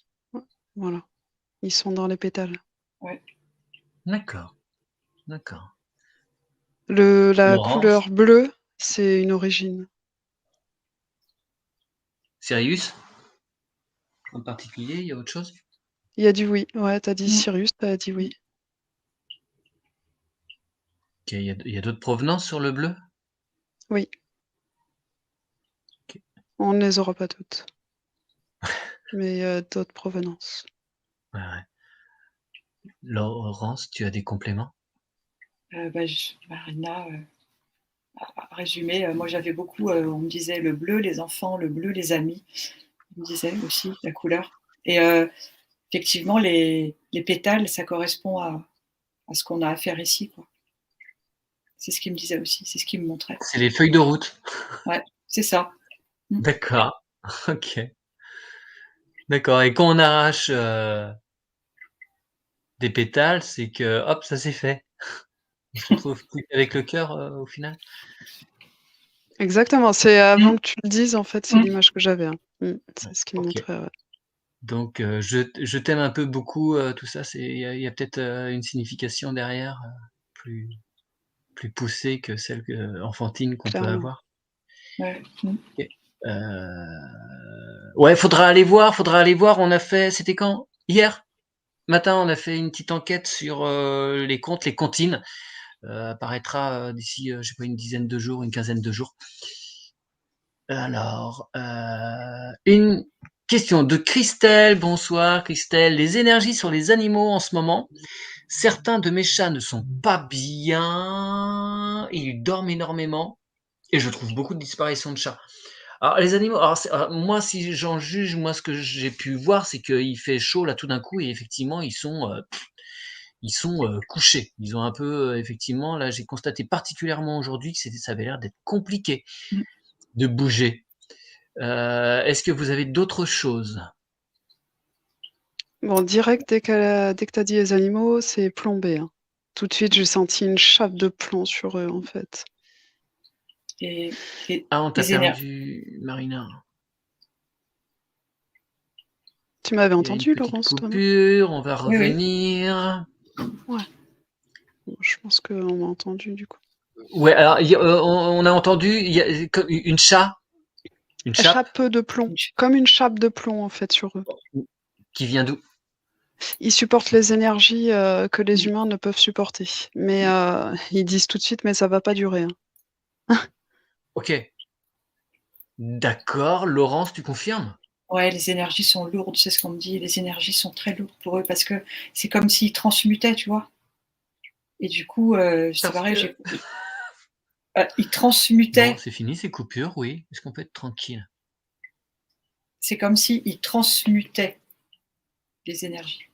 Voilà, ils sont dans les pétales. Ouais. D'accord. D'accord. La Laurence, couleur bleue, c'est une origine. Sirius, en particulier, il y a autre chose? Il y a dit oui. Ouais, t'as dit Mm. Sirius, t'as dit oui. Ok, il y a d'autres provenances sur le bleu? Oui, Ok. on ne les aura pas toutes, mais il y a d'autres provenances. Ouais, ouais. Laurence, tu as des compléments? Marina, résumé, moi j'avais beaucoup, on me disait le bleu, les enfants, le bleu, les amis. On me disait aussi la couleur. Et effectivement, les pétales, ça correspond à ce qu'on a à faire ici, quoi. C'est ce qu'il me disait aussi, c'est ce qu'il me montrait. C'est les feuilles de route. Ouais, c'est ça. Mm. D'accord. Ok. D'accord. Et quand on arrache des pétales, c'est que hop, ça c'est fait. On se retrouve plus qu'avec le cœur au final. Exactement, c'est avant Mm. que tu le dises, en fait, c'est Mm. l'image que j'avais. Hein. Ouais. C'est ce qu'il me Ok. montrait. Ouais. Donc je t'aime un peu beaucoup. Tout ça, il y a peut-être une signification derrière plus poussée que celle enfantine qu'on peut Clairement. avoir. Ouais. Mm. Ok. Ouais, faudra aller voir. Faudra aller voir. On a fait. C'était quand? Hier matin, on a fait une petite enquête sur les comptes, les comptines. Apparaîtra d'ici, je sais pas, une dizaine de jours, une quinzaine de jours. Alors, une question de Christelle. Bonsoir Christelle. Les énergies sur les animaux en ce moment. Certains de mes chats ne sont pas bien. Ils dorment énormément. Et je trouve beaucoup de disparitions de chats. Alors les animaux, alors, moi si j'en juge, moi ce que j'ai pu voir, c'est qu'il fait chaud là tout d'un coup et effectivement ils sont couchés. Ils ont un peu, effectivement, là j'ai constaté particulièrement aujourd'hui que ça avait l'air d'être compliqué Mm. de bouger. Est-ce que vous avez d'autres choses? Bon, direct, dès que t'as dit les animaux, c'est plombé. Hein. Tout de suite, j'ai senti une chape de plomb sur eux, en fait. Et les, Ah, on t'a les énergies. perdu, Marina. Tu m'avais Il y a une entendu, petite Laurence, toi, non? coupure, on va Oui, oui. revenir. Ouais. Bon, je pense qu'on m'a entendu, du coup. Ouais, alors on a entendu il y a une une chape Chape de plomb. Comme une chape de plomb, en fait, sur eux. qui vient d'où? Ils supportent les énergies que les humains ne peuvent supporter. Mais ils disent tout de suite, mais ça va pas durer. Hein. Ok, d'accord. Laurence, tu confirmes? Ouais, les énergies sont lourdes, c'est ce qu'on me dit. Les énergies sont très lourdes pour eux parce que c'est comme s'ils transmutaient, tu vois. Et du coup, c'est Parce pareil, que ils bon, transmutaient. c'est fini ces coupures, oui. Est-ce qu'on peut être tranquille? C'est comme s'ils transmutaient les énergies.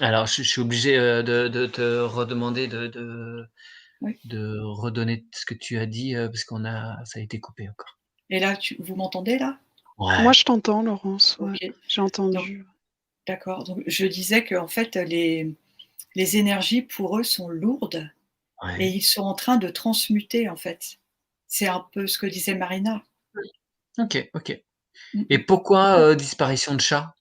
Alors, je suis obligé de te redemander Oui. de redonner ce que tu as dit parce ça a été coupé encore. Et là, vous m'entendez là? Moi, Ouais, je t'entends, Laurence. Ouais, OK. j'ai Donc entendu. d'accord. Donc je disais qu'en fait, les énergies pour eux sont lourdes et ouais. ils sont en train de transmuter, en fait. C'est un peu ce que disait Marina. Ok, ok. Mmh Et mh. pourquoi disparition de chat?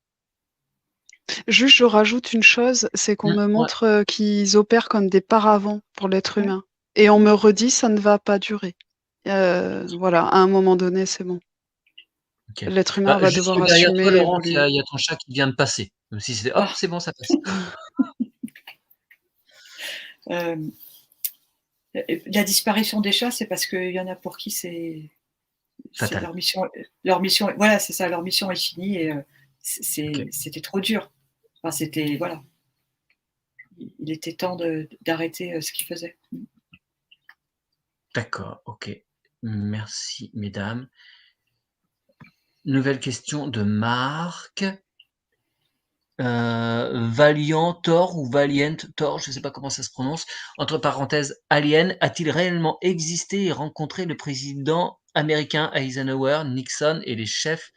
Juste, je rajoute une chose, c'est qu'on me Ouais, montre qu'ils opèrent comme des paravents pour l'être Ouais. humain. Et on me redit, ça ne va pas durer. Voilà, à un moment donné, c'est bon. ok. L'être humain va Juste devoir derrière assumer toi, et Laurence, évoluer. il y a ton chat qui vient de passer. Comme si c'était hop, Ah, c'est bon, ça passe. hem, la disparition des chats, c'est parce qu'il y en a pour qui c'est Fatal. leur mission voilà, c'est ça, leur mission est finie et Ok. c'était trop dur. Enfin, c'était voilà, il était temps d'arrêter, ce qu'ils faisaient. Mmh. D'accord, ok. Merci, mesdames. Nouvelle question de Marc. Valiant Thor ou Valiant Thor, je ne sais pas comment ça se prononce, entre parenthèses, Alien, a-t-il réellement existé et rencontré le président américain Eisenhower, Nixon et les chefs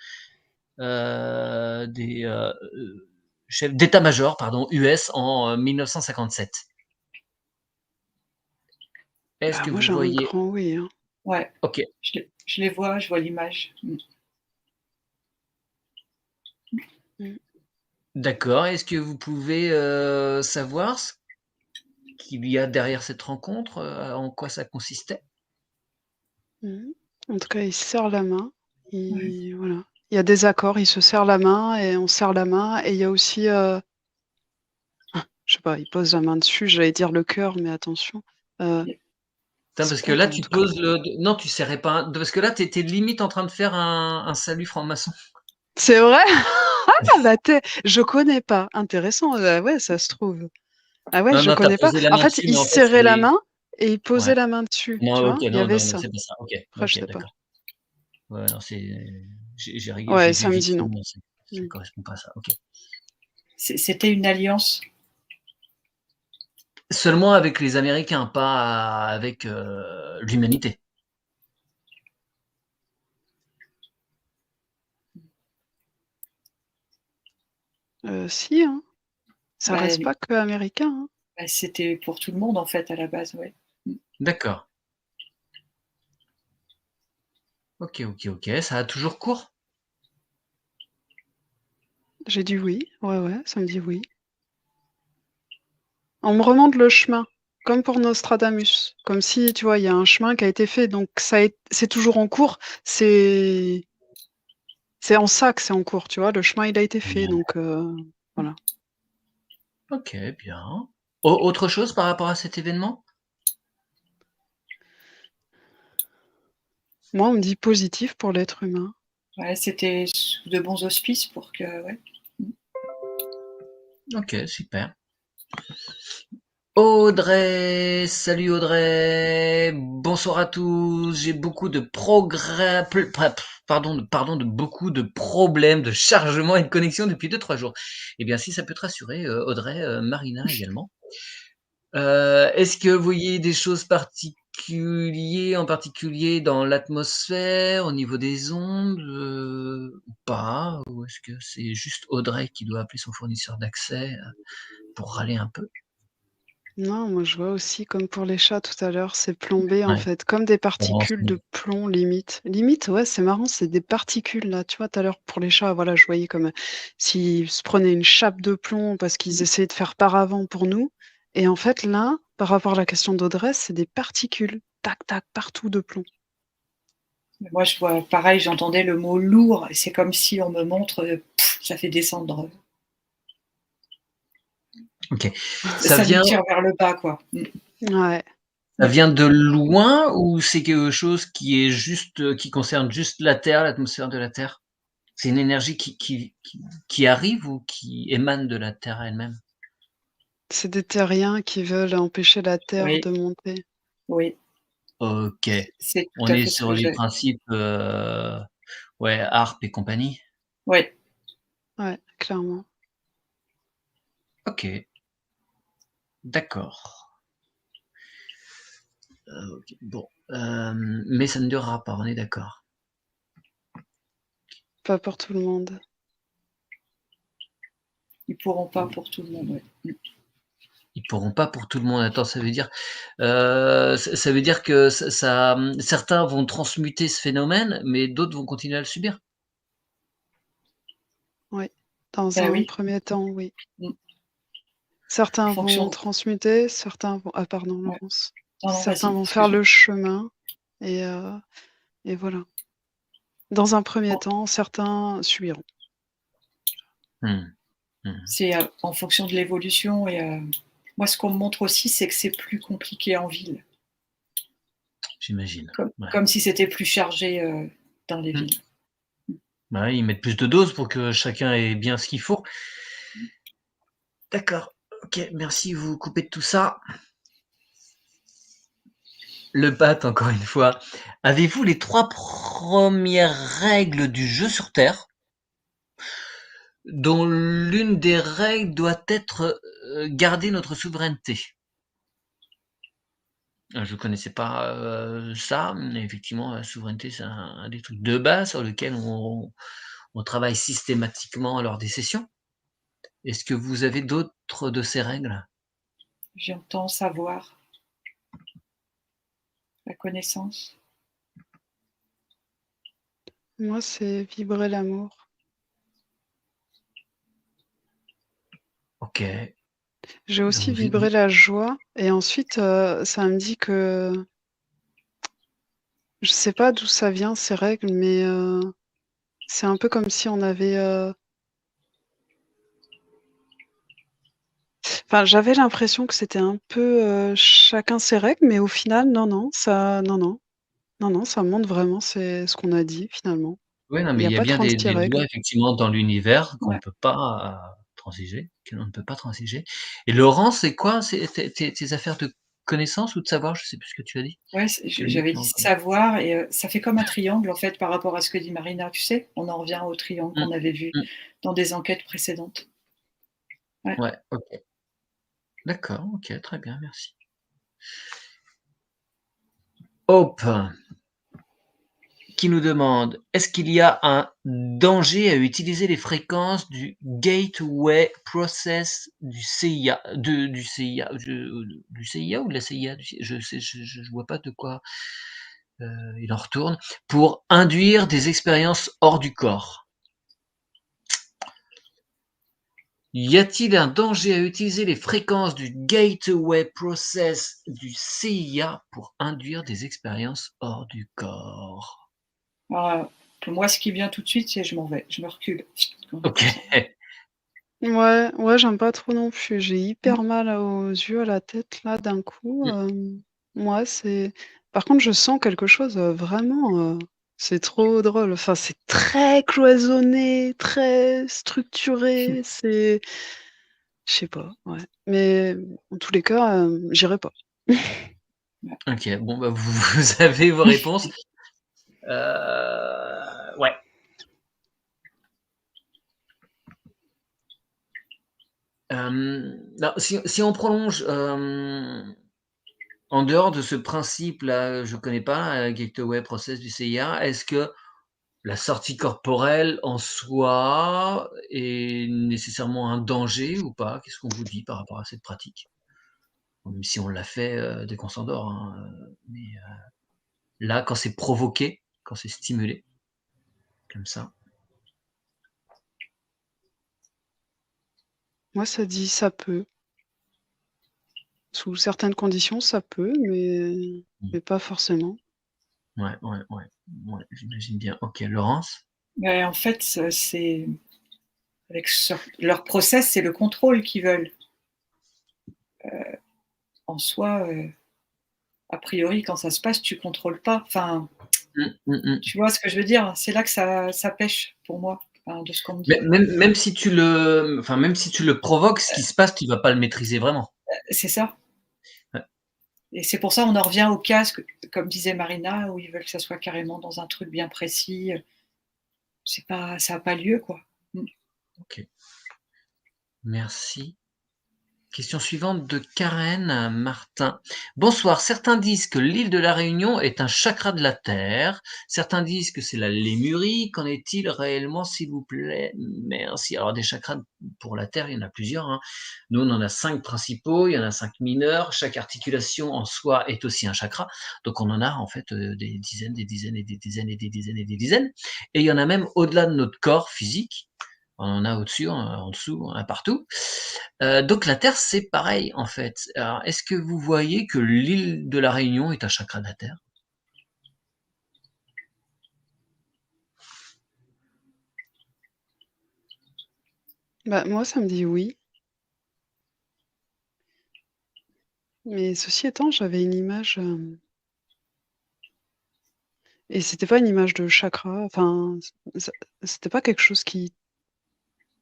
des chefs d'état-major, US en 1957? Est-ce Bah, que moi, vous j'ai un voyez? grand oui. Hein. Ouais, Ok, je les vois, je vois l'image. d'accord. Est-ce que vous pouvez savoir ce qu'il y a derrière cette rencontre, en quoi ça consistait? En tout cas, il se serre la main. Ouais. Voilà. Il y a des accords, il se serre la main et on serre la main. Et il y a aussi, je sais pas, il pose la main dessus, j'allais dire le cœur, mais attention. Putain, parce que là, Sport, en tu tout cas. poses le. Non, tu serrais pas. Parce que là, t'étais limite en train de faire un salut franc-maçon. C'est vrai? Ah, bah, je connais pas. Intéressant. Ouais, ça se trouve. Ah ouais, Non, je non, t'as connais pas. posé la En main fait, dessus, il mais en se fait, c'est serrait la des. main et il posait Ouais. la main dessus, tu Non, ok, vois? Il y non, avait non, non, ça. c'est pas ça. Ok, Après, je ok, sais pas. d'accord. Ouais, non, c'est. J'ai Ouais, vu ça me vite dit fait, non. mais ça Mmh. correspond pas à ça. Ok. C'était une alliance. Seulement avec les Américains, pas avec l'humanité. Si, hein. Ça Bah, reste pas que américain, hein. bah, c'était pour tout le monde en fait à la base, ouais. D'accord. Ok, ok, ok. Ça a toujours cours? J'ai dit oui. Ouais, ouais, ça me dit oui. On me remonte le chemin, comme pour Nostradamus. Comme si, tu vois, il y a un chemin qui a été fait, donc c'est toujours en cours. C'est en ça que c'est en cours, tu vois? Le chemin, il a été fait, Bien. donc voilà. Ok, bien. Autre chose par rapport à cet événement? Moi, on me dit positif pour l'être humain. Ouais, c'était sous de bons auspices pour que ouais. Ok, super. Audrey, salut Audrey, bonsoir à tous. J'ai beaucoup de progrès, pardon, de beaucoup de problèmes de chargement et de connexion depuis 2-3 jours. Eh bien, si ça peut te rassurer, Audrey, Marina également. Est-ce que vous voyez des choses en particulier dans l'atmosphère, au niveau des ondes, ou pas? Ou est-ce que c'est juste Audrey qui doit appeler son fournisseur d'accès, pour râler un peu? Non, moi, je vois aussi, comme pour les chats tout à l'heure, c'est plombé, en Ouais, fait, comme des bon, particules de plomb, limite. Limite, ouais, c'est marrant, c'est des particules, là. Tu vois, tout à l'heure, pour les chats, voilà, je voyais comme s'ils se prenaient une chape de plomb parce qu'ils essayaient de faire paravent pour nous. Et en fait, là, par rapport à la question d'Audrey, c'est des particules, tac, tac, partout de plomb. Moi je vois pareil, j'entendais le mot lourd et c'est comme si on me montre, ça fait descendre, OK. Ça ça nous vient tire vers le bas quoi. Ouais. ça vient de loin ou c'est quelque chose qui est juste, qui concerne juste la Terre, l'atmosphère de la Terre? C'est une énergie qui arrive ou qui émane de la Terre elle-même? C'est des terriens qui veulent empêcher la Terre Oui, de monter. oui, OK. c'est On tout à est fait ce sur que les j'ai. principes, ouais, harpe et compagnie? Oui, Ouais, clairement. OK, d'accord. OK, bon, mais ça ne durera pas, on est d'accord? Pas pour tout le monde. ils pourront pas pour tout le monde, ouais. Ils pourront pas pour tout le monde. Attends, ça veut dire, ça veut dire que certains vont transmuter ce phénomène, mais d'autres vont continuer à le subir? Oui. Dans Bah un oui, premier temps, oui. mmh, en Certains vont fonction transmuter, certains vont ah pardon ouais. Laurence. Non, non, Certains vas-y, vont faire excuse-moi. le chemin et heu et voilà. Dans un premier En temps, certains subiront. Mmh. Mmh. c'est, en fonction de l'évolution et moi ce qu'on me montre aussi, c'est que c'est plus compliqué en ville, J'imagine, ouais. comme si c'était plus chargé, dans les Mmh. villes. Bah, oui, ils mettent plus de doses pour que chacun ait bien ce qu'il faut. D'accord, OK, merci, vous coupez de tout ça. Le Pat, encore une fois. Avez-vous les 3 premières règles du jeu sur terre? dont l'une des règles doit être garder notre souveraineté. Je connaissais pas ça, mais effectivement, la souveraineté, c'est un des trucs de base sur lequel on travaille systématiquement lors des sessions. Est-ce que vous avez d'autres de ces règles? J'entends savoir, la connaissance. Moi, c'est vibrer l'amour. OK. J'ai aussi Donc vibré la joie et ensuite, ça me dit que je sais pas d'où ça vient ces règles, mais c'est un peu comme si on avait, enfin, j'avais l'impression que c'était un peu, chacun ses règles, mais au final, non, ça montre vraiment c'est ce qu'on a dit finalement. ouais, non, Il mais y il a y a pas bien 36 des lois règles. effectivement dans l'univers qu'on ne Ouais, peut pas transiger, que l'on ne peut pas transiger. Et Laurent, c'est quoi? C'est tes affaires de connaissance ou de savoir? Je sais plus ce que tu as dit. ouais, Tu as dit j'avais tu dit en savoir et ça fait comme un triangle en fait par rapport à ce que dit Marina, tu sais? On en revient au triangle mmh, qu'on avait vu mmh, dans des enquêtes précédentes. Ouais. ouais, OK. D'accord, OK, très bien, merci. Hope, qui nous demande: «Est-ce qu'il y a un danger à utiliser les fréquences du gateway process du CIA?» Du CIA, du CIA ou de la CIA? Je vois pas de quoi, il en retourne. «Pour induire des expériences hors du corps. Y a-t-il un danger à utiliser les fréquences du gateway process du CIA pour induire des expériences hors du corps?» Alors, moi, ce qui vient tout de suite, c'est je m'en vais, je me recule. OK. Comme ça. Ouais, j'aime pas trop non plus. J'ai Mmh. hyper mal aux yeux, à la tête là d'un coup, Mmh. mouais, c'est par contre, je sens quelque chose, vraiment, c'est trop drôle. Enfin, c'est très cloisonné, très structuré, c'est je sais pas, ouais. Mais en tous les cas, j'irai pas. Ouais. OK, bon, bah, vous avez vos réponses. Ouais. Alors si on prolonge, en dehors de ce principe-là, je connais pas, Gateway Process du CIA, est-ce que la sortie corporelle en soi est nécessairement un danger ou pas? Qu'est-ce qu'on vous dit par rapport à cette pratique? Même si on l'a fait, dès qu'on s'endort, hein, mais là, quand c'est provoqué, quand c'est stimulé, comme ça. Moi, ça dit: «Ça peut». Sous certaines conditions, ça peut, Mmh. mais pas forcément. Ouais, j'imagine bien. OK, Laurence? En fait, c'est avec leur process, c'est le contrôle qu'ils veulent. En soi, a priori, quand ça se passe, tu contrôles pas. Enfin, Mmh, mmh mh. tu vois ce que je veux dire? C'est là que ça pêche pour moi, enfin, de ce qu'on me dit. Même si tu le enfin, même si tu le provoques, ce qui se passe, tu vas pas le maîtriser vraiment. C'est ça Ouais. et c'est pour ça on en revient au casque, comme disait Marina, où ils veulent que ça soit carrément dans un truc bien précis, c'est pas ça a pas lieu, quoi. Mmh. OK, merci. Question suivante de Karen Martin. Bonsoir. Certains disent que l'île de la Réunion est un chakra de la Terre. Certains disent que c'est la Lémurie. Qu'en est-il réellement, s'il vous plaît? Merci. Alors, des chakras pour la Terre, il y en a plusieurs, hein. Nous, on en a 5 principaux, il y en a 5 mineurs. Chaque articulation en soi est aussi un chakra. Donc, on en a en fait des dizaines, des dizaines et des dizaines et des dizaines et des dizaines. Et il y en a même au-delà de notre corps physique. On en a au-dessus, en dessous, on en a partout. Donc la Terre, c'est pareil en fait. Alors, est-ce que vous voyez que l'île de la Réunion est un chakra de la Terre? Bah, moi, ça me dit oui, mais ceci étant, j'avais une image, et c'était pas une image de chakra, enfin, c c'était pas quelque chose qui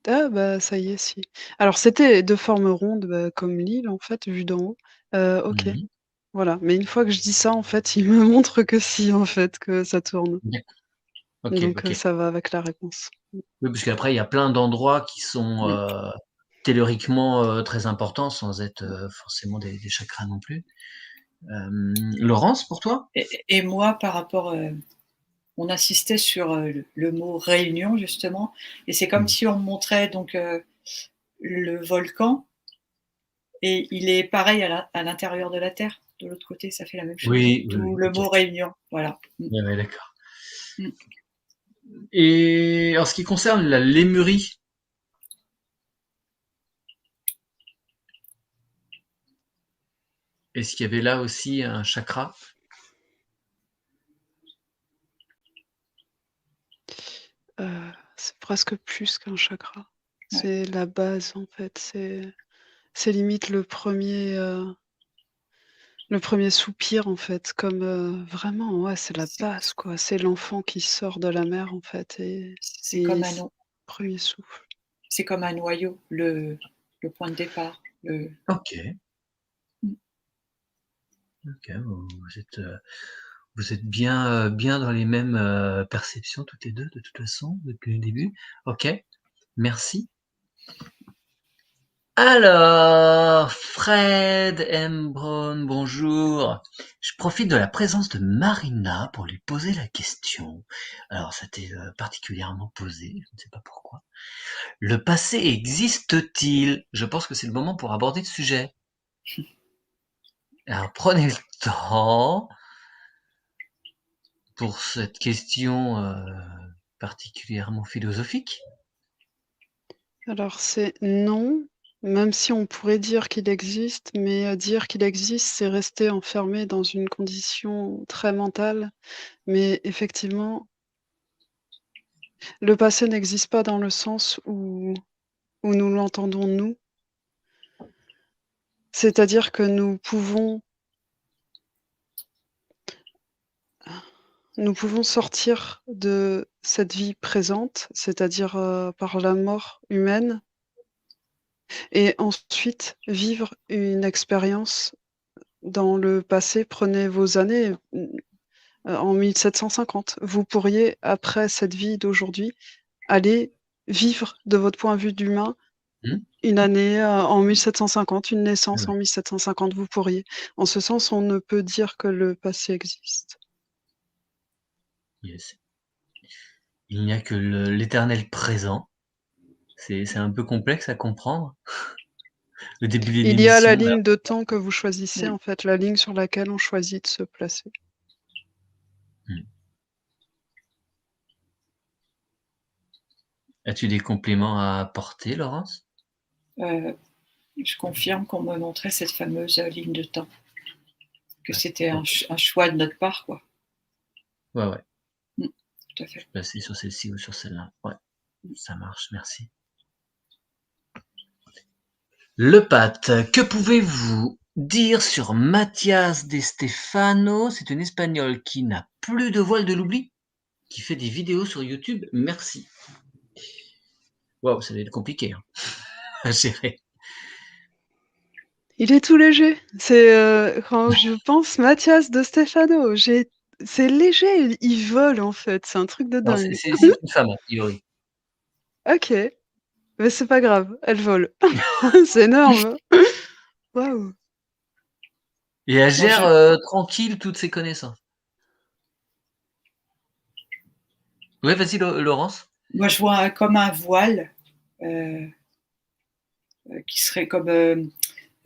ah bah, ça y est, si. Alors c'était de forme ronde, bah, comme l'île en fait, vue d'en haut. OK, Mmh. voilà, mais une fois que je dis ça, en fait, il me montre que si, en fait, que ça tourne. D'acc OK, Donc OK. ça va avec la réponse. Oui, parce qu'après il y a plein d'endroits qui sont, Mmh. telluriquement, très importants sans être, forcément des chakras non plus. Laurence, pour toi? Et moi, par rapport, on insistait sur, le mot réunion justement et c'est comme Mmh. si on me montrait donc, le volcan et il est pareil à l'intérieur de la Terre, de l'autre côté, ça fait la même chose. Oui, oui, D'où oui, le OK. mot réunion, voilà. Ouais, ouais, d'accord. Mmh. Et en ce qui concerne la lémurie, est-ce qu'il y avait là aussi un chakra? C'est presque plus qu'un chakra. Ouais, C'est la base en fait, c'est limite le premier soupir en fait, comme, vraiment ouais, c'est la c'est base quoi. C'est l'enfant qui sort de la mer en fait c'est et comme s 1er souffle. c'est comme un noyau, le point de départ, le OK, mmh, OK, vous êtes bien, bien dans les mêmes, perceptions toutes les 2 de toute façon depuis le début. OK, merci. Alors, Fred M. Brown, bonjour. Je profite de la présence de Marina pour lui poser la question. Alors, ça t'est particulièrement posé, je ne sais pas pourquoi. Le passé existe-t-il? Je pense que c'est le moment pour aborder le sujet. Alors, prenez le temps pour cette question particulièrement philosophique. Alors c'est non, même si on pourrait dire qu'il existe, mais, dire qu'il existe, c'est rester enfermé dans une condition très mentale. Mais effectivement, le passé n'existe pas dans le sens où nous l'entendons nous. C'est-à-dire que nous pouvons sortir de cette vie présente, c'est-à-dire, par la mort humaine et ensuite vivre une expérience dans le passé. Prenez vos années, en 1750. Vous pourriez, après cette vie d'aujourd'hui, aller vivre de votre point de vue d'humain Hmm. une année, en 1750, une Ah naissance ouais, en 1750, vous pourriez. En ce sens, on ne peut dire que le passé existe. yes. Il n'y a que l'éternel présent. C'est un peu complexe à comprendre. Le début de Il y a la l'émission, là. ligne de temps que vous choisissez, mmh. en fait, la ligne sur laquelle on choisit de se placer. Hmm. As-tu des compléments à apporter, Laurence? Heu, je confirme qu'on me montrait cette fameuse, ligne de temps, que Ouais, c'était OK. un choix de notre part, quoi. Ouais, ouais. Mmh, tout à Je fait. suis passé sur celle-ci ou sur celle-là. Ouais, Mmh. ça marche, merci. Le Pat, que pouvez-vous dire sur Mathias De Stefano? C'est une Espagnole qui n'a plus de voile de l'oubli, qui fait des vidéos sur YouTube. Merci. Waouh, ça va être compliqué, hein, à gérer. Il est tout léger. C'est, quand je pense Mathias de Stefano, c'est léger, il vole, en fait, c'est un truc de Alors dingue. c'est une femme, a priori. OK, mais c'est pas grave, elle vole. C'est énorme. Waouh! Et elle Moi, gère, tranquille toutes ses connaissances. Ouais, vas-y, Laurence. je vois comme un voile, heu qui serait comme,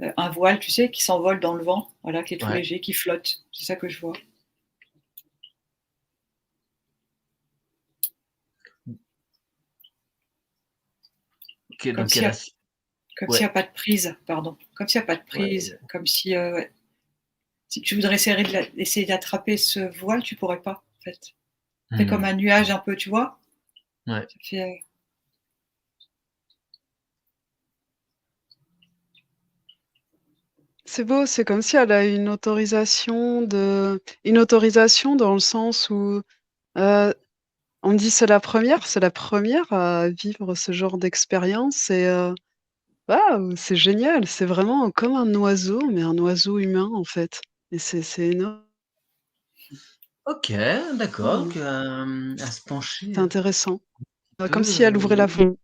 un voile, tu sais, qui s'envole dans le vent, voilà, qui est tout Ouais. léger, qui flotte. C'est ça que je vois. OK, Comme donc s'il elle y a a comme s'il y ouais, a pas de prise, pardon. Comme s'il y a pas de prise, ouais, comme si, si tu voudrais essayer d'attraper ce voile, tu pourrais pas, en fait. Ça fait comme mmh, un nuage un peu, tu vois? ouais. Ça fait, C'est beau, c'est comme si elle a une autorisation dans le sens où, heu, on dit: c'est la première à vivre ce genre d'expérience et waouh, c'est génial! C'est vraiment comme un oiseau, mais un oiseau humain, en fait et c'est énorme. OK, d'accord, Mmh. donc à se pencher C'est intéressant. un Comme peu, si elle ouvrait la fenêtre.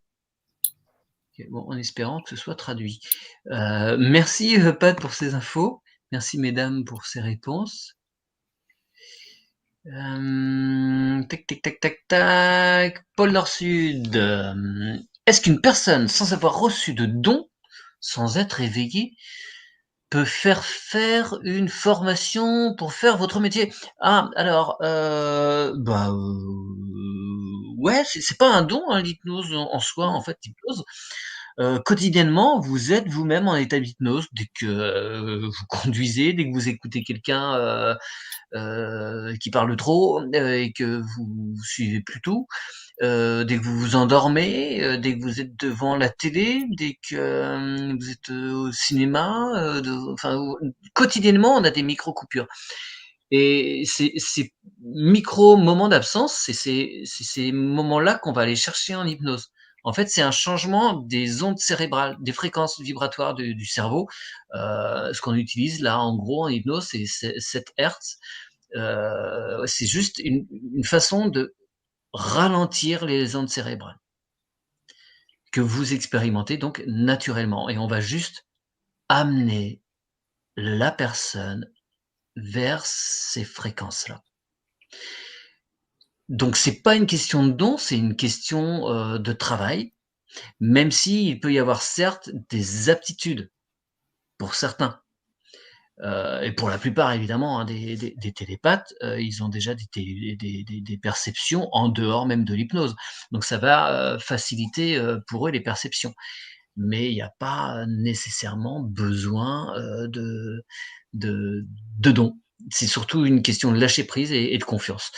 OK, bon, en espérant que ce soit traduit. Merci, Pat, pour ces infos. Merci, mesdames, pour ces réponses. Tac, tac, tac, tac, tac. Pôle Nord-Sud. Est-ce qu'une personne sans avoir reçu de don, sans être éveillée, peut faire une formation pour faire votre métier? Ah, alors, ouais, c'est pas un don, hein, l'hypnose en soi, en fait, l'hypnose. Quotidiennement, vous êtes vous-même en état d'hypnose dès que, vous conduisez, dès que vous écoutez quelqu'un, qui parle trop, et que vous suivez plus tout, dès que vous vous endormez, dès que vous êtes devant la télé, dès que, vous êtes, au cinéma, enfin, quotidiennement, on a des micro-coupures et ces micro moments d'absence, c'est ces moments-là qu'on va aller chercher en hypnose. En fait, c'est un changement des ondes cérébrales, des fréquences vibratoires du cerveau. Ce qu'on utilise là, en gros, en hypnose, c'est 7 hertz. C'est juste une façon de ralentir les ondes cérébrales que vous expérimentez donc naturellement et on va juste amener la personne vers ces fréquences-là. Donc c'est pas une question de don, c'est une question, de travail, même s'il peut y avoir certes des aptitudes pour certains. Et pour la plupart évidemment, hein, des télépathes, ils ont déjà des perceptions en dehors même de l'hypnose. Donc ça va, faciliter, pour eux les perceptions. Mais il n'y a pas nécessairement besoin, de de dons. C'est surtout une question de lâcher prise et de confiance.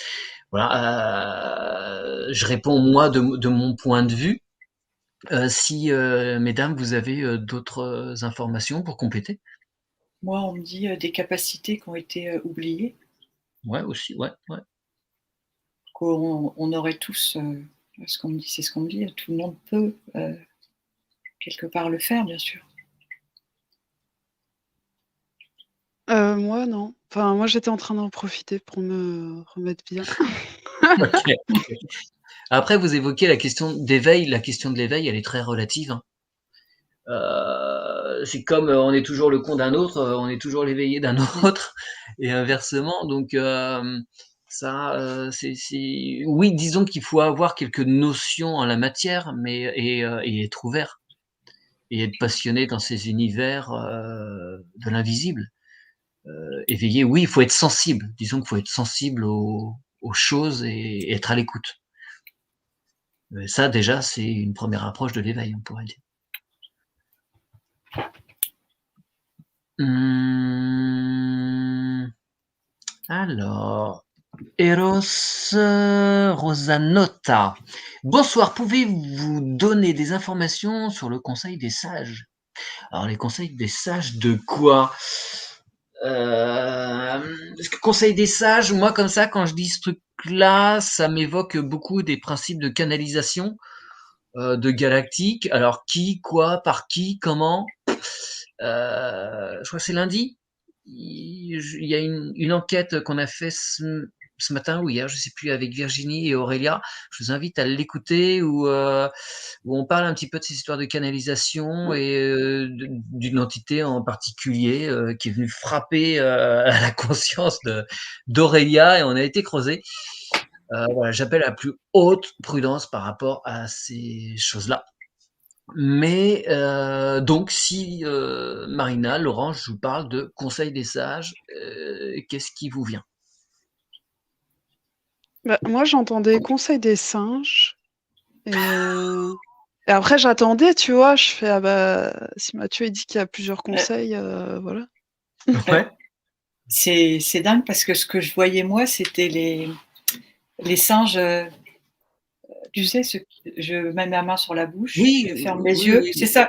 Voilà, je réponds moi de mon point de vue. Si, mesdames, vous avez, d'autres, informations pour compléter? Moi, on me dit, des capacités qui ont été, oubliées, Ouais, aussi, ouais, ouais. qu'on aurait tous, ce qu'on me dit, c'est ce qu'on me dit, tout le monde peut, quelque part le faire, bien sûr. Moi non. Enfin, moi j'étais en train d'en profiter pour me remettre bien. OK, OK. Après, vous évoquez la question d'éveil. La question de l'éveil, elle est très relative, hein. C'est comme, on est toujours le con d'un autre, on est toujours l'éveillé d'un autre et inversement donc ça, c'est oui, disons qu'il faut avoir quelques notions en la matière mais et être ouvert et être passionné dans ces univers, de l'invisible. Éveillé, oui, il faut être sensible. Disons qu'il faut être sensible aux choses et être à l'écoute. Ça déjà, c'est une première approche de l'éveil, on pourrait dire. Mmh, alors, Eros, Rosanotta. Bonsoir, pouvez-vous donner des informations sur le conseil des sages? Alors les conseils des sages de quoi? Parce que conseil des sages, moi comme ça, quand je dis ce truc-là, ça m'évoque beaucoup des principes de canalisation, de galactique. Alors qui, quoi, par qui, comment? Je crois que c'est lundi. Il y a une enquête qu'on a fait ce matin ou hier, je sais plus, avec Virginie et Aurélia. Je vous invite à l'écouter où on parle un petit peu de ces histoires de canalisation et d'une entité en particulier qui est venue frapper à la conscience d'Aurélia et on a été creusé. Voilà, j'appelle à la plus haute prudence par rapport à ces choses-là. Mais donc si, Marina, Laurent, je vous parle de conseil des sages, qu'est-ce qui vous vient? Bah, moi j'entendais Conseil des singes et après j'attendais, tu vois? Je fais: «Ah bah, si Mathieu il dit qu'il y a plusieurs conseils, voilà». Ouais, C'est dingue parce que ce que je voyais moi, c'était les singes, tu sais, je mets ma main sur la bouche, oui, je ferme les oui, yeux. oui, C'est ça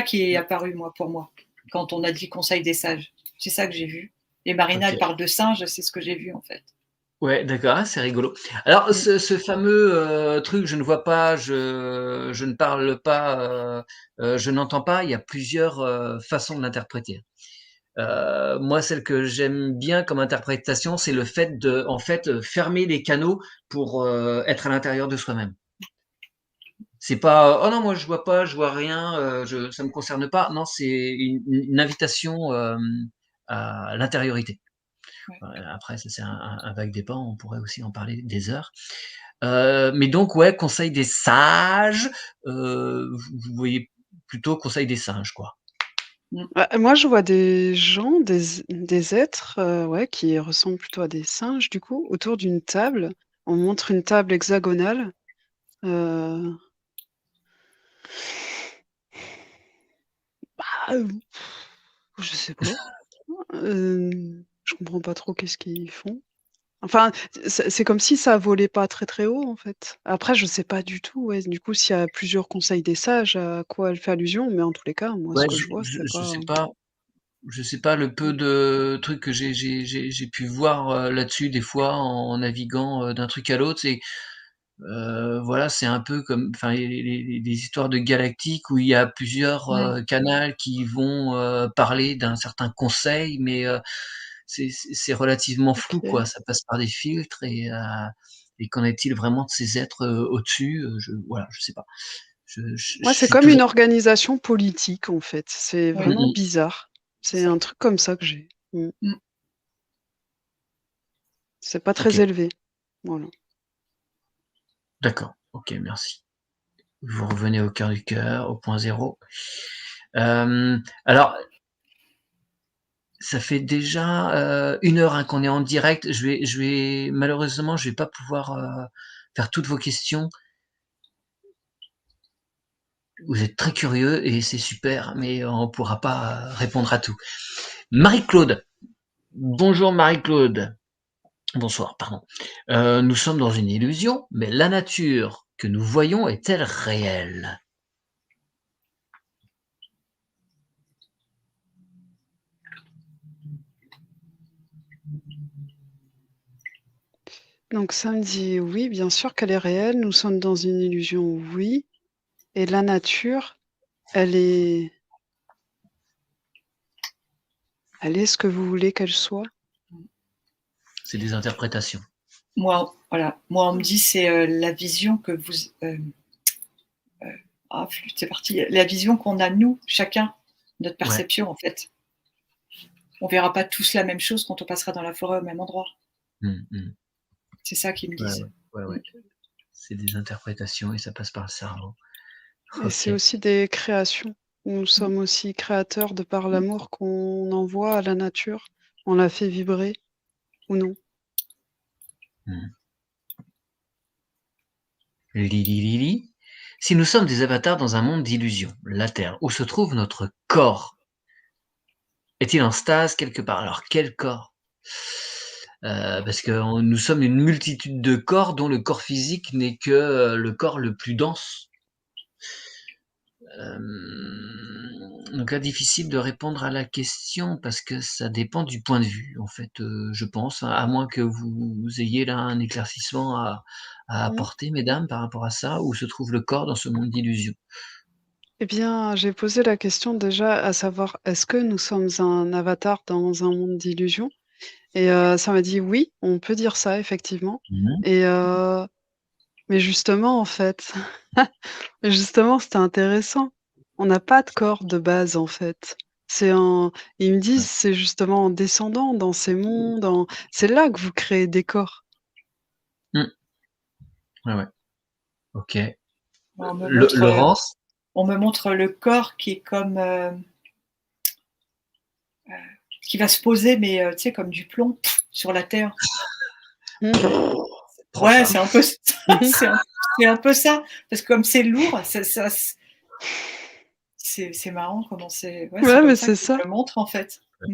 qui est ouais, apparu moi pour moi, quand on a dit conseil des sages. C'est ça que j'ai vu et Marina, elle OK. parle de singes, c'est ce que j'ai vu en fait. Ouais, d'accord, ah, c'est rigolo. Alors Mmh. ce fameux, truc, je ne vois pas, je ne parle pas, je n'entends pas, il y a plusieurs, façons de l'interpréter. Moi, celle que j'aime bien comme interprétation, c'est le fait de, en fait, fermer les canaux pour être à l'intérieur de soi-même. C'est pas oh non moi je vois pas, je vois rien, ça me concerne pas. Non, c'est une invitation à l'intériorité. Ouais. Après ça c'est un vague départ, on pourrait aussi en parler des heures. Mais donc ouais, conseil des sages, vous voyez plutôt conseil des singes quoi. Bah, moi, je vois des gens, des êtres, ouais, qui ressemblent plutôt à des singes, du coup, autour d'une table. On montre une table hexagonale. Bah, je sais pas. Je comprends pas trop qu'est-ce qu'ils font. Enfin, c'est comme si ça volait pas très, très haut, en fait. Après, je sais pas du tout, ouais, du coup, s'il y a plusieurs conseils des sages, à quoi elle fait allusion, mais en tous les cas, moi, ce Ouais, que je vois, c'est pas je sais pas le peu de trucs que j'ai pu voir là-dessus des fois en naviguant d'un truc à l'autre, c'est voilà, c'est un peu comme enfin les histoires de galactiques où il y a plusieurs canals qui vont parler d'un certain conseil, mais c'est relativement flou OK. quoi. Ça passe par des filtres et qu'en est-il vraiment de ces êtres au-dessus voilà, je sais pas. Je Ouais, c'est suis comme une toujours. organisation politique, en fait. C'est Oui, vraiment Mmh. bizarre. c'est C'est ça. un truc comme ça que j'ai. Mm. C'est pas OK, très élevé. Voilà. d'accord. OK, merci. Vous revenez au cœur du cœur, au point zéro. Alors, ça fait déjà 1 heure hein, qu'on est en direct. Malheureusement, je vais pas pouvoir faire toutes vos questions. Vous êtes très curieux et c'est super, mais on pourra pas répondre à tout. Marie-Claude. Bonjour Marie-Claude. Bonsoir, pardon. Nous sommes dans une illusion, mais la nature que nous voyons est-elle réelle? Donc ça me dit oui, bien sûr qu'elle est réelle. Nous sommes dans une illusion, oui. Et la nature, elle est, elle est ce que vous voulez qu'elle soit. C'est des interprétations. Moi, voilà. Moi, on me dit c'est la vision que vous. Ah, flûte, c'est parti. La vision qu'on a nous, chacun, notre Ouais. perception en fait. On verra pas tous la même chose quand on passera dans la forêt au même endroit. Mmh. C'est ça qu'ils me Ouais, disent. ouais, ouais, ouais. C'est des interprétations et ça passe par le cerveau. Et OK. c'est aussi des créations. Nous sommes aussi créateurs de par l'amour qu'on envoie à la nature. On la fait vibrer ou non. Mmh. Lili. Si nous sommes des avatars dans un monde d'illusions, la Terre, où se trouve notre corps? Est-il en stase quelque part? Alors quel corps? Parce que nous sommes une multitude de corps dont le corps physique n'est que le corps le plus dense. Donc là, difficile de répondre à la question parce que ça dépend du point de vue, en fait, je pense, à moins que vous ayez là un éclaircissement à Mm. apporter, mesdames, par rapport à ça, où se trouve le corps dans ce monde d'illusions? Eh bien, j'ai posé la question déjà à savoir, est-ce que nous sommes un avatar dans un monde d'illusions? Et ça m'a dit oui, on peut dire ça effectivement. Mmh. Et mais justement, en fait, justement, c'était intéressant. On n'a pas de corps de base, en fait. C'est en Ils me disent: Ouais. «C'est justement en descendant dans ces mondes, c'est là que vous créez des corps». Mmh. Ouais, ouais. OK. On me Le montre, Laurence? on me montre le corps qui est comme qui va se poser, mais tu sais, comme du plomb sur la terre. Mmh. Prends Ouais, ça. c'est un peu ça. C'est un peu ça. Parce que comme c'est lourd, c'est marrant comment c'est. Ouais, c'est Ouais, comme mais ça c'est qu'il ça. me montre en fait. OK,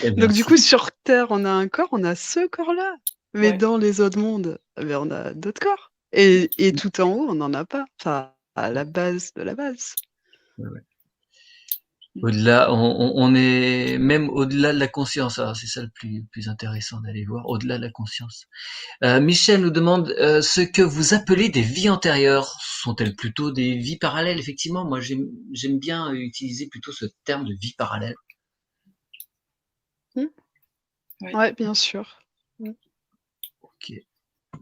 Donc du merci. coup, sur terre, on a un corps, on a ce corps-là. Mais Ouais. dans les autres mondes, eh beh, on a d'autres corps. Et tout en haut, on n'en a pas. Enfin, à la base de la base. Ouais, ouais. Au-delà, on est même au-delà de la conscience. Alors c'est ça le plus intéressant d'aller voir, au-delà de la conscience. Michel nous demande ce que vous appelez des vies antérieures. Sont-elles plutôt des vies parallèles? Effectivement, moi j'aime bien utiliser plutôt ce terme de vie parallèle. Ouais. Ouais, bien sûr. Ok,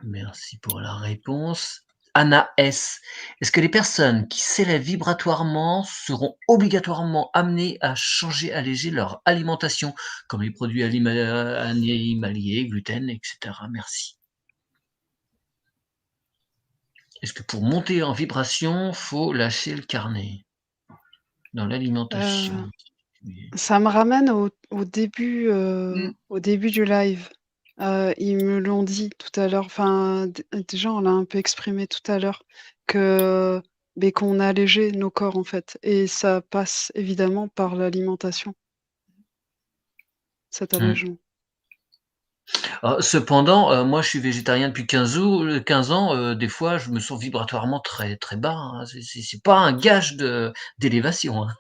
merci pour la réponse. Anna S. Est-ce que les personnes qui s'élèvent vibratoirement seront obligatoirement amenées à changer, alléger leur alimentation, comme les produits animaliers, gluten, etc. Merci. Est-ce que pour monter en vibration, faut lâcher le carnet dans l'alimentation? Ça me ramène Mm. au début du live. Ils me l'ont dit tout à l'heure, enfin, déjà, on l'a un peu exprimé tout à l'heure, que, beh, qu'on allégeait nos corps, en fait, et ça passe évidemment par l'alimentation, cet Mmh. allègement. Cependant, moi je suis végétarien depuis 15 ans, des fois je me sens vibratoirement très, très bas, hein. C'est pas un gage d'élévation, hein,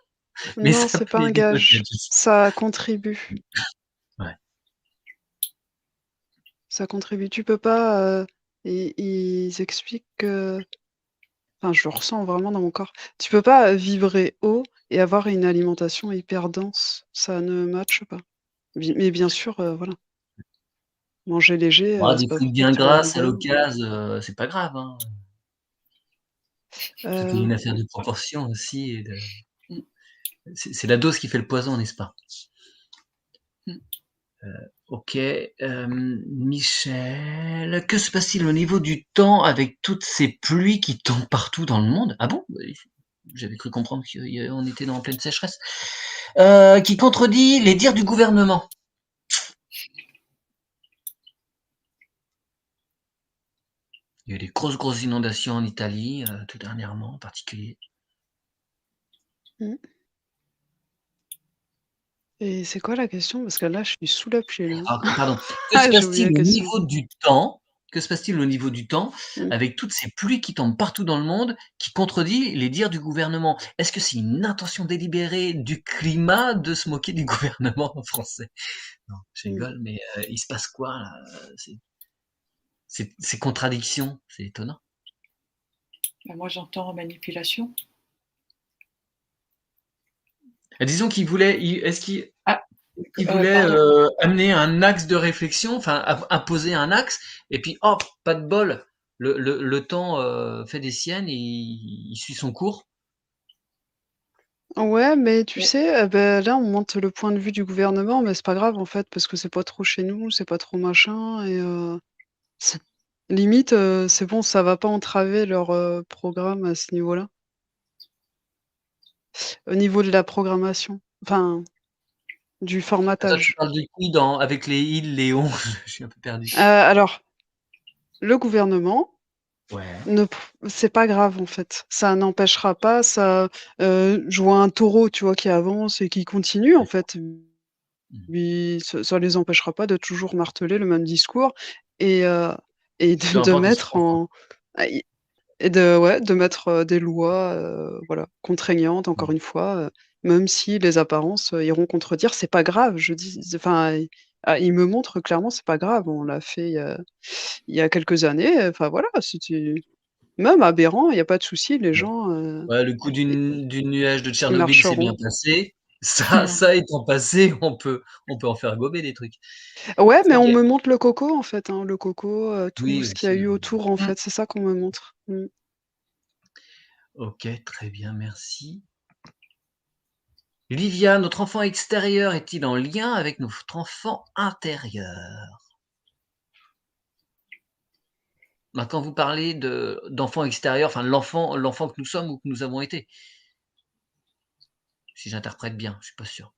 mais Non, ça c'est peut pas un aider peut-être gage, aussi. ça contribue, Ouais. ça contribue. Tu peux pas, ils expliquent que, enfin, je le ressens vraiment dans mon corps. Tu peux pas, vibrer haut et avoir une alimentation hyper dense, ça ne matche pas. Mais bien sûr, voilà, manger léger, Bah, c'est des pas trucs pour dire bien que tu vas grasses à vibrer haut. l'occasion, c'est pas grave, hein. Tout est une affaire Ouais. de proportion aussi et de Mm. c'est la dose qui fait le poison, n'est-ce pas? Mm. OK, Michel, que se passe-t-il au niveau du temps avec toutes ces pluies qui tombent partout dans le monde? Ah bon? J'avais cru comprendre qu'on était en pleine sécheresse. Qui contredit les dires du gouvernement. Il y a eu des grosses inondations en Italie, tout dernièrement en particulier. Mmh. Et c'est quoi la question? Parce que là, je suis sous la pluie, là. Ah, pardon. Que se Ah, j'ai oublié passe-t-il la au question. niveau du temps que se passe-t-il au niveau du temps Mmh. avec toutes ces pluies qui tombent partout dans le monde, qui contredit les dires du gouvernement? Est-ce que c'est une intention délibérée du climat de se moquer du gouvernement français? Non, je Mmh. rigole, mais il se passe quoi là? Ces contradictions, c'est étonnant. Bah, moi, j'entends manipulation. Disons qu'il voulait, est-ce qu'il Ah, il voulait pardon. amener un axe de réflexion, enfin imposer un axe, et puis hop, pas de bol, le temps fait des siennes et il suit son cours. Ouais, mais tu Mais sais, bah, là, on monte le point de vue du gouvernement, mais c'est pas grave, en fait, parce que c'est pas trop chez nous, c'est pas trop machin et c'est limite, c'est bon, ça va pas entraver leur, programme à ce niveau-là. Au niveau de la programmation, enfin, du Attends, tu formatage. parles de qui dans avec les ils, Léon? Je suis un peu perdu. Alors, le gouvernement Ouais. ne p c'est pas grave, en fait. Ça n'empêchera pas ça, je vois un taureau, tu vois, qui avance et qui continue, en D'accord. fait, Mmh. mais ça les empêchera pas de toujours marteler le même discours et heu et Peu de importe où ils se mettre transforment. en ah i et de ouais, de mettre, des lois, voilà, contraignantes, encore Mmh. une fois, même si les apparences, iront contredire, c'est pas grave. Je dis enfin, il me montre clairement, c'est pas grave. On l'a fait il y a quelques années, enfin voilà, c'était même aberrant, il y a pas de souci, les Ouais. gens, Ouais, le coup i du nuage de ils Tchernobyl s'est bien marcheront. passé. Ça étant passé, on peut en faire gober des trucs. Ouais, mais OK. on me montre le coco, en fait, hein, le coco, tout Oui, ce qu'il y a aussi, eu autour, en mmh, fait, c'est ça qu'on me montre. Mmh. OK, très bien, merci. Livia, notre enfant extérieur est-il en lien avec notre enfant intérieur? Bah, quand vous parlez d'enfant extérieur, enfin l'enfant que nous sommes ou que nous avons été, si j'interprète bien, je suis pas sûr.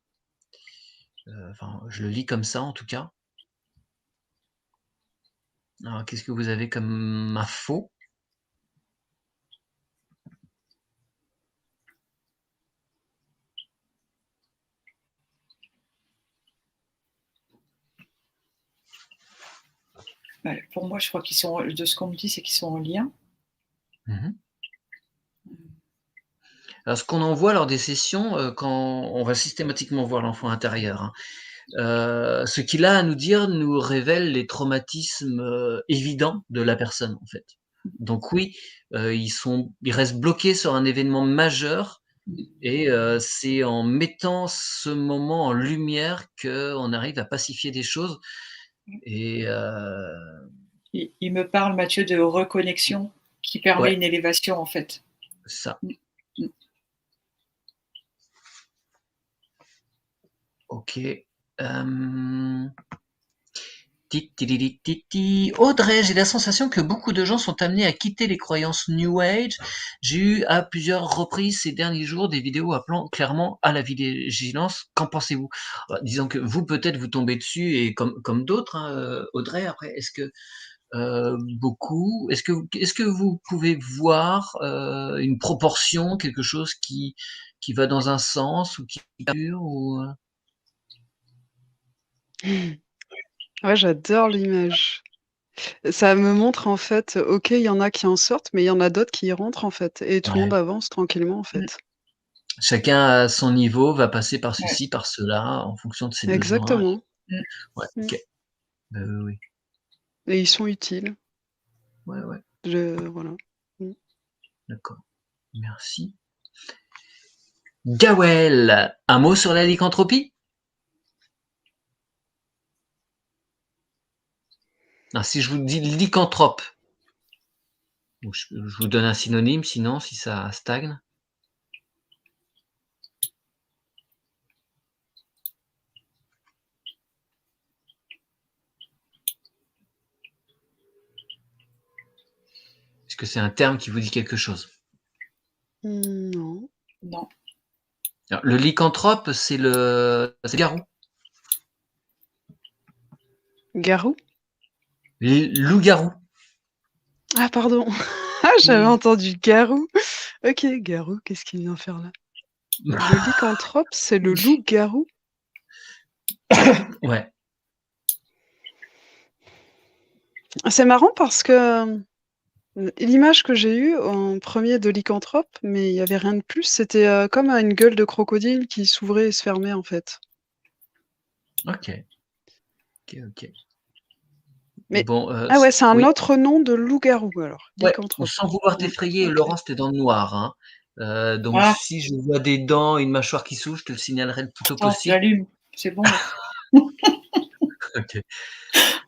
Enfin, je le lis comme ça en tout cas. Alors qu'est-ce que vous avez comme info? bah, pour moi, je crois qu'ils sont de ce qu'on me dit, c'est qu'ils sont en lien. Mmh. Alors ce qu'on en voit lors des sessions, quand on va systématiquement voir l'enfant intérieur, hein, ce qu'il a à nous dire nous révèle les traumatismes, évidents de la personne, en fait. Donc oui, ils restent bloqués sur un événement majeur, Et c'est en mettant ce moment en lumière qu'on arrive à pacifier des choses et Il me parle, Mathieu, de reconnexion qui permet ouais, une élévation, en fait. ça. Mmh. Mmh. OK. Ti. Audrey, j'ai la sensation que beaucoup de gens sont amenés à quitter les croyances New Age. J'ai eu à plusieurs reprises ces derniers jours des vidéos appelant clairement à la vigilance. Qu'en pensez-vous? Disons que vous, peut-être, vous tombez dessus et comme d'autres, hein, Audrey, après, est-ce que beaucoup, est-ce que vous pouvez voir une proportion, quelque chose qui va dans un sens ou qui dure ou Ouais, j'adore l'image. Ça me montre en fait, OK, il y en a qui en sortent, mais il y en a d'autres qui y rentrent en fait et tout le ouais. monde avance tranquillement en Mmh. fait. Chacun à son niveau va passer par Ouais. ceci, par cela, en fonction de ses besoins. Exactement. Mmh. Ouais, Mmh. OK. Oui, oui. Et ils sont utiles. Ouais, ouais, Voilà. Mmh. d'accord. Merci. Gawel, un mot sur la lycanthropie? Ah, si je vous dis lycanthrope, donc je vous donne un synonyme, sinon, si ça stagne. Est-ce que c'est un terme qui vous dit quelque chose? Non. Non. Alors, le lycanthrope, c'est le garou. Garou? Loup-garou. Ah pardon! Ah j'avais Mmh. entendu garou. OK, garou, qu'est-ce qu'il vient faire là? Le lycanthrope, c'est le loup-garou? Ouais. C'est marrant parce que, l'image que j'ai eue en premier de lycanthrope, mais il y avait rien de plus, c'était, comme, une gueule de crocodile qui s'ouvrait et se fermait en fait. OK. OK, OK. Mais Bon, ah ouais, c'est un oui. autre nom de loup-garou alors, Ouais, lycanthrope. sans vouloir Ouais, t'effrayer, OK. Laurence, tu dans le noir, hein. Donc Ah, si je vois des dents, une mâchoire qui s'ouvre, je te le signalerai le plus tôt attends, possible. j'allume. C'est bon là. OK.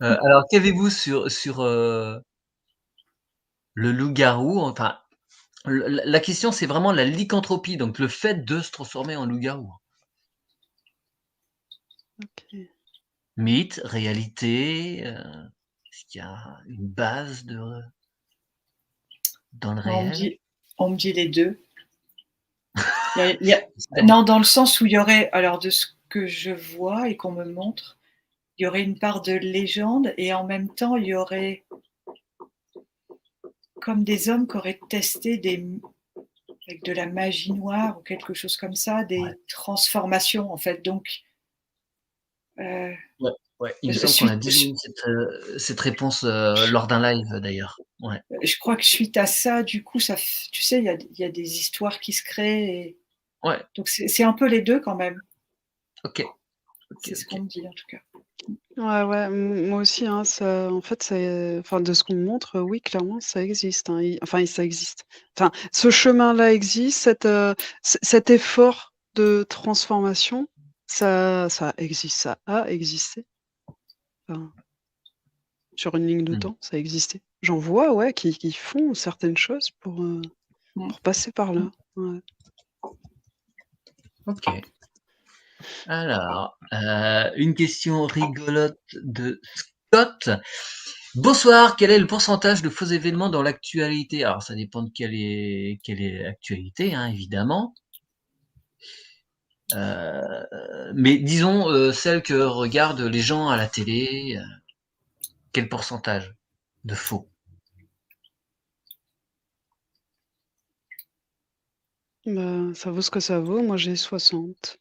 Alors qu'avez-vous sur, le loup-garou? Enfin, la question, c'est vraiment la lycanthropie, donc le fait de se transformer en loup-garou. OK. Mythe, réalité, est-ce qu'il y a une base dans le Non, réel? on me dit les 2. Il y a Mystère. non, dans le sens où il y aurait alors de ce que je vois et qu'on me montre, il y aurait une part de légende et en même temps, il y aurait comme des hommes qui auraient testé avec de la magie noire ou quelque chose comme ça, Ouais, des transformations en fait. Donc, ouais, ouais, il me semble qu'on a suite déjà eu cette réponse, lors d'un live d'ailleurs. Ouais, je crois que suite à ça, du coup, ça f tu sais, il y a des histoires qui se créent et ouais, donc c'est un peu les 2 quand même. OK, OK, C'est ce qu'on OK. me dit en tout cas. Ouais, ouais, moi aussi, hein, ça en fait, c'est enfin, de ce qu'on me montre, oui, clairement, ça existe, hein, ça existe. Enfin, ce chemin-là existe, cet effort de transformation, ça existe, ça a existé. Enfin, sur une ligne de Mmh. temps, ça a existé. J'en vois, ouais, qui font certaines choses Mmh. pour passer par Mmh. là. Ouais. OK. Alors, une question rigolote de Scott. Bonsoir, quel est le pourcentage de faux événements dans l'actualité? Alors ça dépend de quelle est l'actualité, hein, évidemment. Mais disons, celle que regardent les gens à la télé, quel pourcentage de faux? Bah, ça vaut ce que ça vaut. Moi, j'ai 60,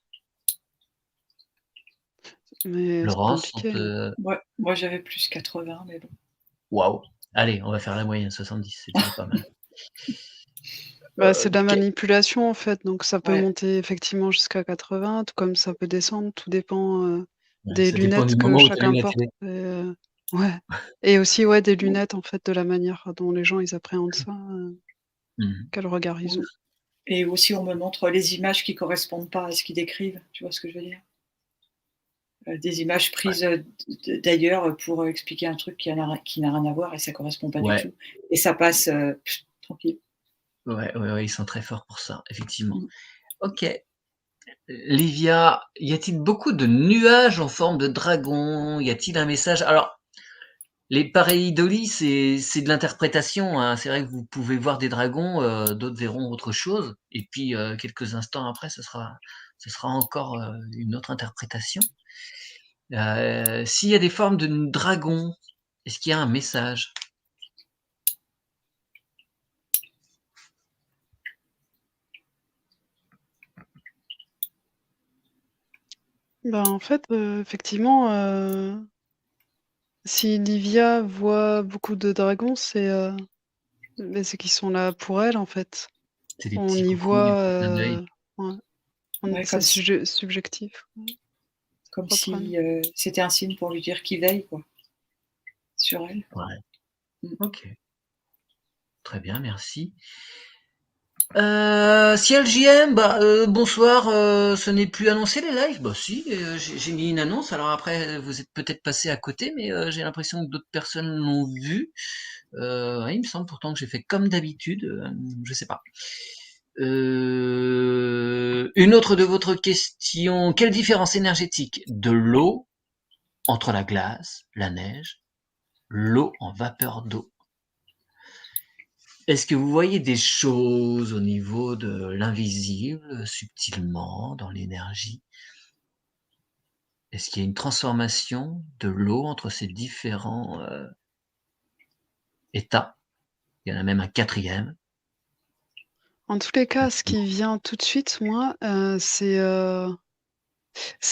mais c'est Laurence, on compliqué, hein. peut Moi j'avais plus 80 mais bon. waouh! Allez, on va faire la moyenne, 70, c'est déjà pas mal. Bah, c'est de la OK. manipulation, en fait, donc ça peut Ouais, monter effectivement jusqu'à 80, tout comme ça peut descendre, tout dépend, Ouais, des ça dépend du lunettes que moment où tu chacun allumes la porte télé. ouais et aussi, ouais, des lunettes, en fait, de la manière dont les gens ils appréhendent ça, Mmh. quel regard ils ont. Et aussi, on me montre les images qui correspondent pas à ce qu'ils décrivent. Tu vois ce que je veux dire? Des images Ouais. prises, d'ailleurs, pour expliquer un truc qui n'a rien à voir et ça correspond pas du Ouais, tout et ça passe, tranquille. ouais, ouais, ouais, ils sont très forts pour ça, effectivement. Mmh. OK. Livia, y a-t-il beaucoup de nuages en forme de dragon? Y a-t-il un message? Alors, les pareidolie, c'est de l'interprétation, hein. C'est vrai que vous pouvez voir des dragons, d'autres verront autre chose et puis, quelques instants après, ce sera encore, une autre interprétation. S'il y a des formes de dragons, est-ce qu'il y a un message? Ben, en fait, effectivement, si Livia voit beaucoup de dragons, c'est qu'ils sont là pour elle, en fait. C'est des On petits y coucous, des voit, petits clins d'œil. ouais, Ouais, c'est subjectif, comme propre à nous. si, c'était un signe pour lui dire qu'il veille, quoi, sur elle. Ouais, Mmh. OK. Très bien, merci. Ciel JM, bah, bonsoir, ce n'est plus annoncé les lives? Bah si, j'ai mis une annonce, alors après vous êtes peut-être passé à côté, mais j'ai l'impression que d'autres personnes l'ont vu. Ouais, il me semble pourtant que j'ai fait comme d'habitude, je sais pas. Une autre de votre question, quelle différence énergétique de l'eau entre la glace, la neige, l'eau en vapeur d'eau? Est-ce que vous voyez des choses au niveau de l'invisible, subtilement, dans l'énergie? Est-ce qu'il y a une transformation de l'eau entre ces différents, états? Il y en a même un quatrième. En tous les cas, ce qui vient tout de suite, moi, c'est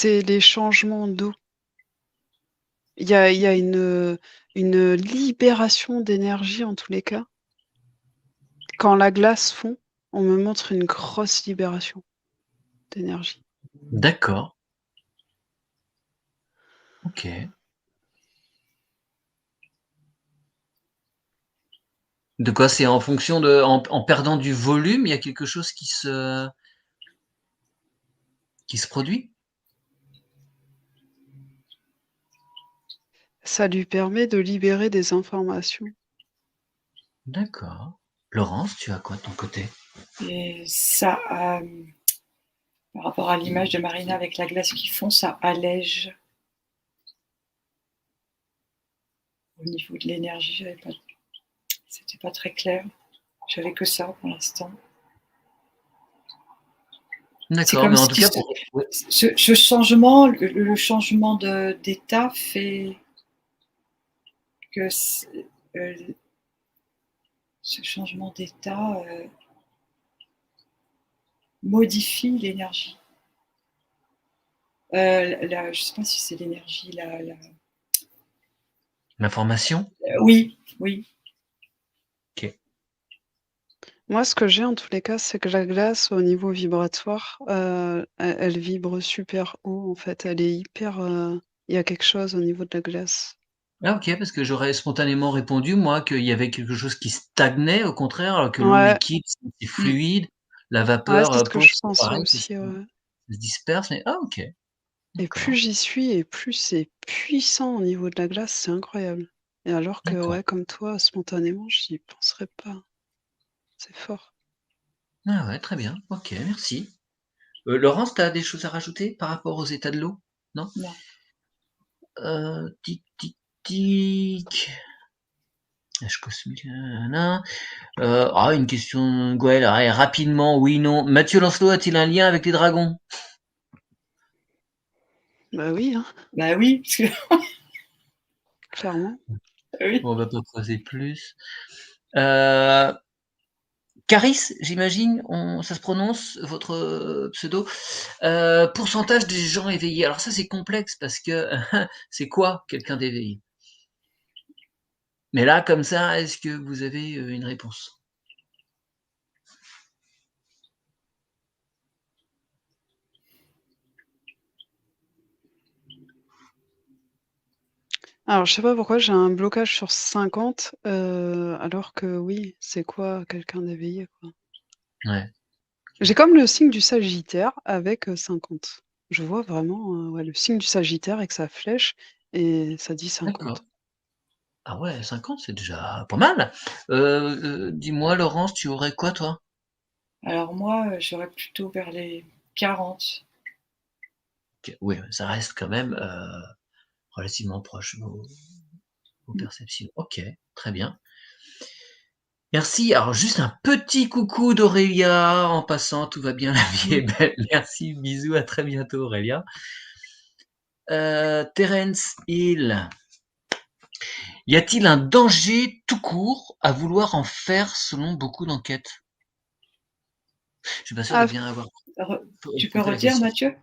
les changements d'eau. Il y a une libération d'énergie en tous les cas. Quand la glace fond, on me montre une grosse libération d'énergie. D'accord. OK. De quoi? C'est en fonction de en perdant du volume, il y a quelque chose qui se produit? Ça lui permet de libérer des informations. D'accord. Laurence, tu as quoi de ton côté? Et ça, par rapport à l'image de Marina avec la glace qui fond, ça allège au niveau de l'énergie. C'était pas très clair. J'avais que ça pour l'instant. C'est D'accord, comme mais en tout si cas pour ouais. ce changement, le changement d'état fait que euh, ce changement d'état modifie l'énergie. Je ne sais pas si c'est l'énergie. L'information? Oui, oui. OK. Moi, ce que j'ai en tous les cas, c'est que la glace, au niveau vibratoire, elle vibre super haut, en fait. Elle est hyper, il y a quelque chose au niveau de la glace. Ah OK, parce que j'aurais spontanément répondu moi qu'il y avait quelque chose qui stagnait au contraire, alors que l'eau Ouais, liquide c'est Mm. fluide, la ouais, vapeur, c'est ce que pouf, je c'est pensais pareil, aussi, ouais. ça se disperse, mais ah OK, Et plus d'accord, j'y suis et plus c'est puissant au niveau de la glace, c'est incroyable. Et alors que, d'accord. ouais, comme toi, spontanément, j'y penserais pas. C'est fort. Ah ouais, très bien, OK, merci. Laurence, tu as des choses à rajouter par rapport aux états de l'eau? Non? Non. Tic tic tic. H cosmique, nanana. Une question Gwen, allez rapidement, oui, non. Mathieu Lancelot a-t-il un lien avec les dragons? Bah oui, hein, Bah oui, parce que clairement. oui. On va pas creuser plus. Heu Caris, j'imagine, ça se prononce, votre pseudo. Pourcentage des gens éveillés. Alors ça, c'est complexe parce que c'est quoi quelqu'un d'éveillé? Mais là, comme ça, est-ce que vous avez une réponse? Alors, je sais pas pourquoi j'ai un blocage sur 50, alors que oui, c'est quoi quelqu'un d'éveillé, quoi? Ouais. J'ai comme le signe du Sagittaire avec 50. Je vois vraiment ouais, le signe du Sagittaire avec sa flèche et ça dit 50. D'accord. Ah ouais, 50, c'est déjà pas mal. Dis-moi, Laurence, tu aurais quoi, toi? Alors moi, j'aurais plutôt vers les 40. Oui, ça reste quand même relativement proche vos Mmh. perceptions. Ok, très bien. Merci. Alors, juste un petit coucou d'Aurélia en passant. Tout va bien, la vie est Mmh. belle. Merci, bisous, à très bientôt, Aurélia. Terence Hill. Y a-t-il un danger tout court à vouloir en faire selon beaucoup d'enquêtes? Je suis pas sûr de Ah, bien avoir Tu peux posé la redire, question. Mathieu?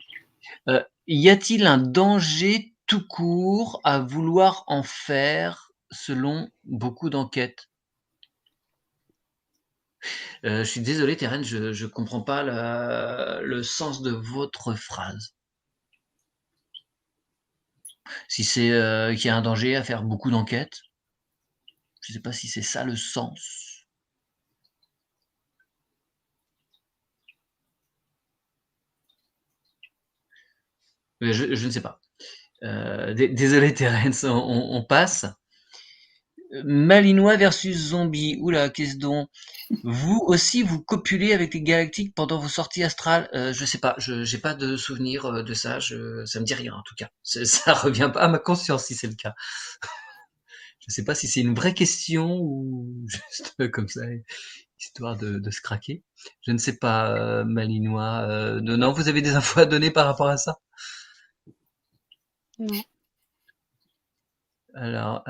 Y a-t-il un danger tout court à vouloir en faire selon beaucoup d'enquêtes? Je suis désolé, Terence, je comprends pas le sens de votre phrase. Si c'est qu'il y a un danger à faire beaucoup d'enquêtes, je sais pas si c'est ça le sens. Mais je ne sais pas. Désolé, Terence, on passe. Malinois versus zombie. Oula, qu'est-ce donc? Vous aussi, vous copulez avec les galactiques pendant vos sorties astrales? Je sais pas, j'ai pas de souvenir de ça. Ça me dit rien en tout cas. Ça revient pas à ma conscience si c'est le cas. Je sais pas si c'est une vraie question ou juste comme ça, histoire de se craquer. Je ne sais pas, Malinois. Non, vous avez des infos à donner par rapport à ça? non. Alors,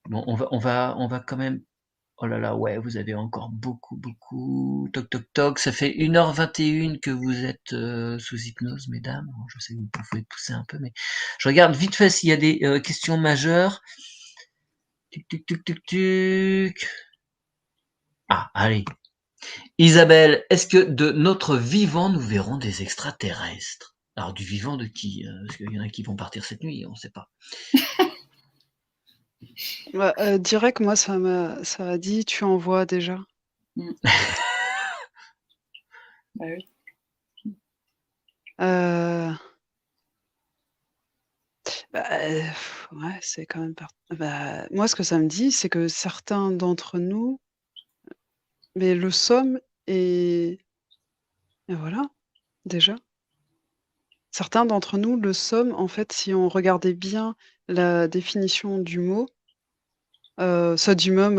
bon, on va quand même. Oh là là, ouais, vous avez encore beaucoup, beaucoup. Toc, toc, toc. Ça fait 1h21 que vous êtes sous hypnose, mesdames. Bon, je sais que vous pouvez pousser un peu, mais je regarde vite fait s'il y a des questions majeures. Tic, tic, tic, tic, tic. Ah, allez. Isabelle, est-ce que de notre vivant, nous verrons des extraterrestres? Alors, du vivant de qui? Parce qu'il y en a qui vont partir cette nuit, on ne sait pas. Bah, direct, moi, ça m'a dit: «Tu en vois déjà». Mmh. Bah oui. Heu, bah, ouais, c'est quand même bah, moi, ce que ça me dit, c'est que certains d'entre nous, mais le sommes et voilà, déjà. Certains d'entre nous le sommes, en fait, si on regardait bien la définition du mot, ça dit même,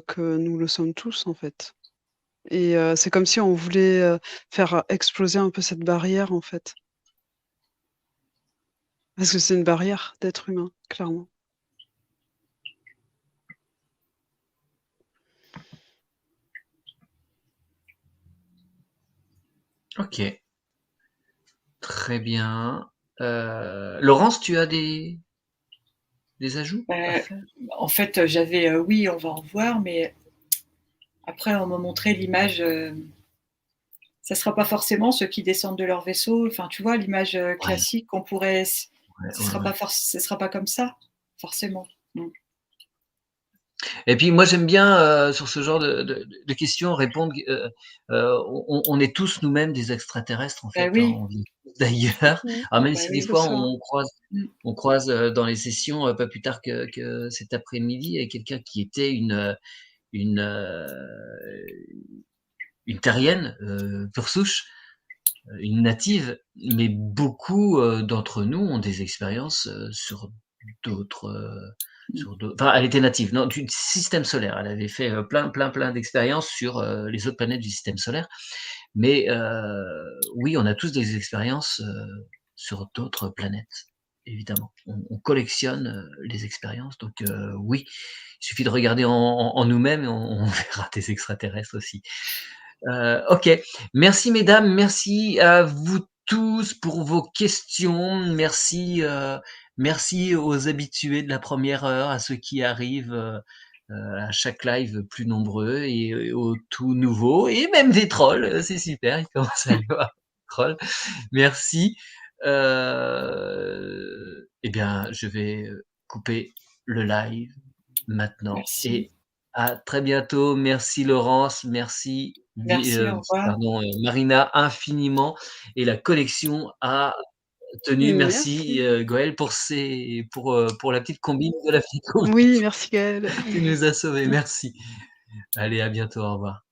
que nous le sommes tous, en fait et c'est comme si on voulait, faire exploser un peu cette barrière, en fait. Parce que c'est une barrière d'être humain, clairement. Ok, très bien. Laurence, tu as des ajouts à Bah, faire? en fait, j'avais, oui, on va en voir, mais après on m'a montré l'image, ça sera pas forcément ceux qui descendent de leur vaisseau, enfin, tu vois? L'image, Ouais, classique qu'on pourrait ouais, ouais, ouais. ce sera pas comme ça, forcément. Mmh. Et puis moi j'aime bien sur ce genre de questions répondre. On est tous nous-mêmes des extraterrestres en Bah fait. Hein, oui, on vient tous d'ailleurs. Mmh. Alors même bah si des oui. C'est fois ça. Mmh. on croise dans les sessions pas plus tard que cet après-midi avec quelqu'un qui était une euh, une terrienne pure souche, une native. Mais beaucoup d'entre nous ont des expériences sur d'autres. Mmh. Enfin, elle était native, non, du système solaire. Elle avait fait plein d'expériences sur les autres planètes du système solaire. Mais oui, on a tous des expériences sur d'autres planètes, évidemment. On collectionne les expériences, donc oui, il suffit de regarder en nous-mêmes et on verra des extraterrestres aussi. Ok, merci mesdames, merci à vous tous pour vos questions, merci aux habitués de la première heure, à ceux qui arrivent à chaque live plus nombreux et aux tout nouveaux, et même des trolls, c'est super, il commence à y avoir des trolls. Merci. Eh bien, je vais couper le live maintenant Merci. et À très bientôt. Merci Laurence, merci Merci, au revoir. pardon, Marina infiniment et la connexion a tenu. Merci, Merci. Goël pour la petite combine de la Oui, psychologie. merci Gaëlle. Tu nous as sauvés, merci. Allez, à bientôt, au revoir.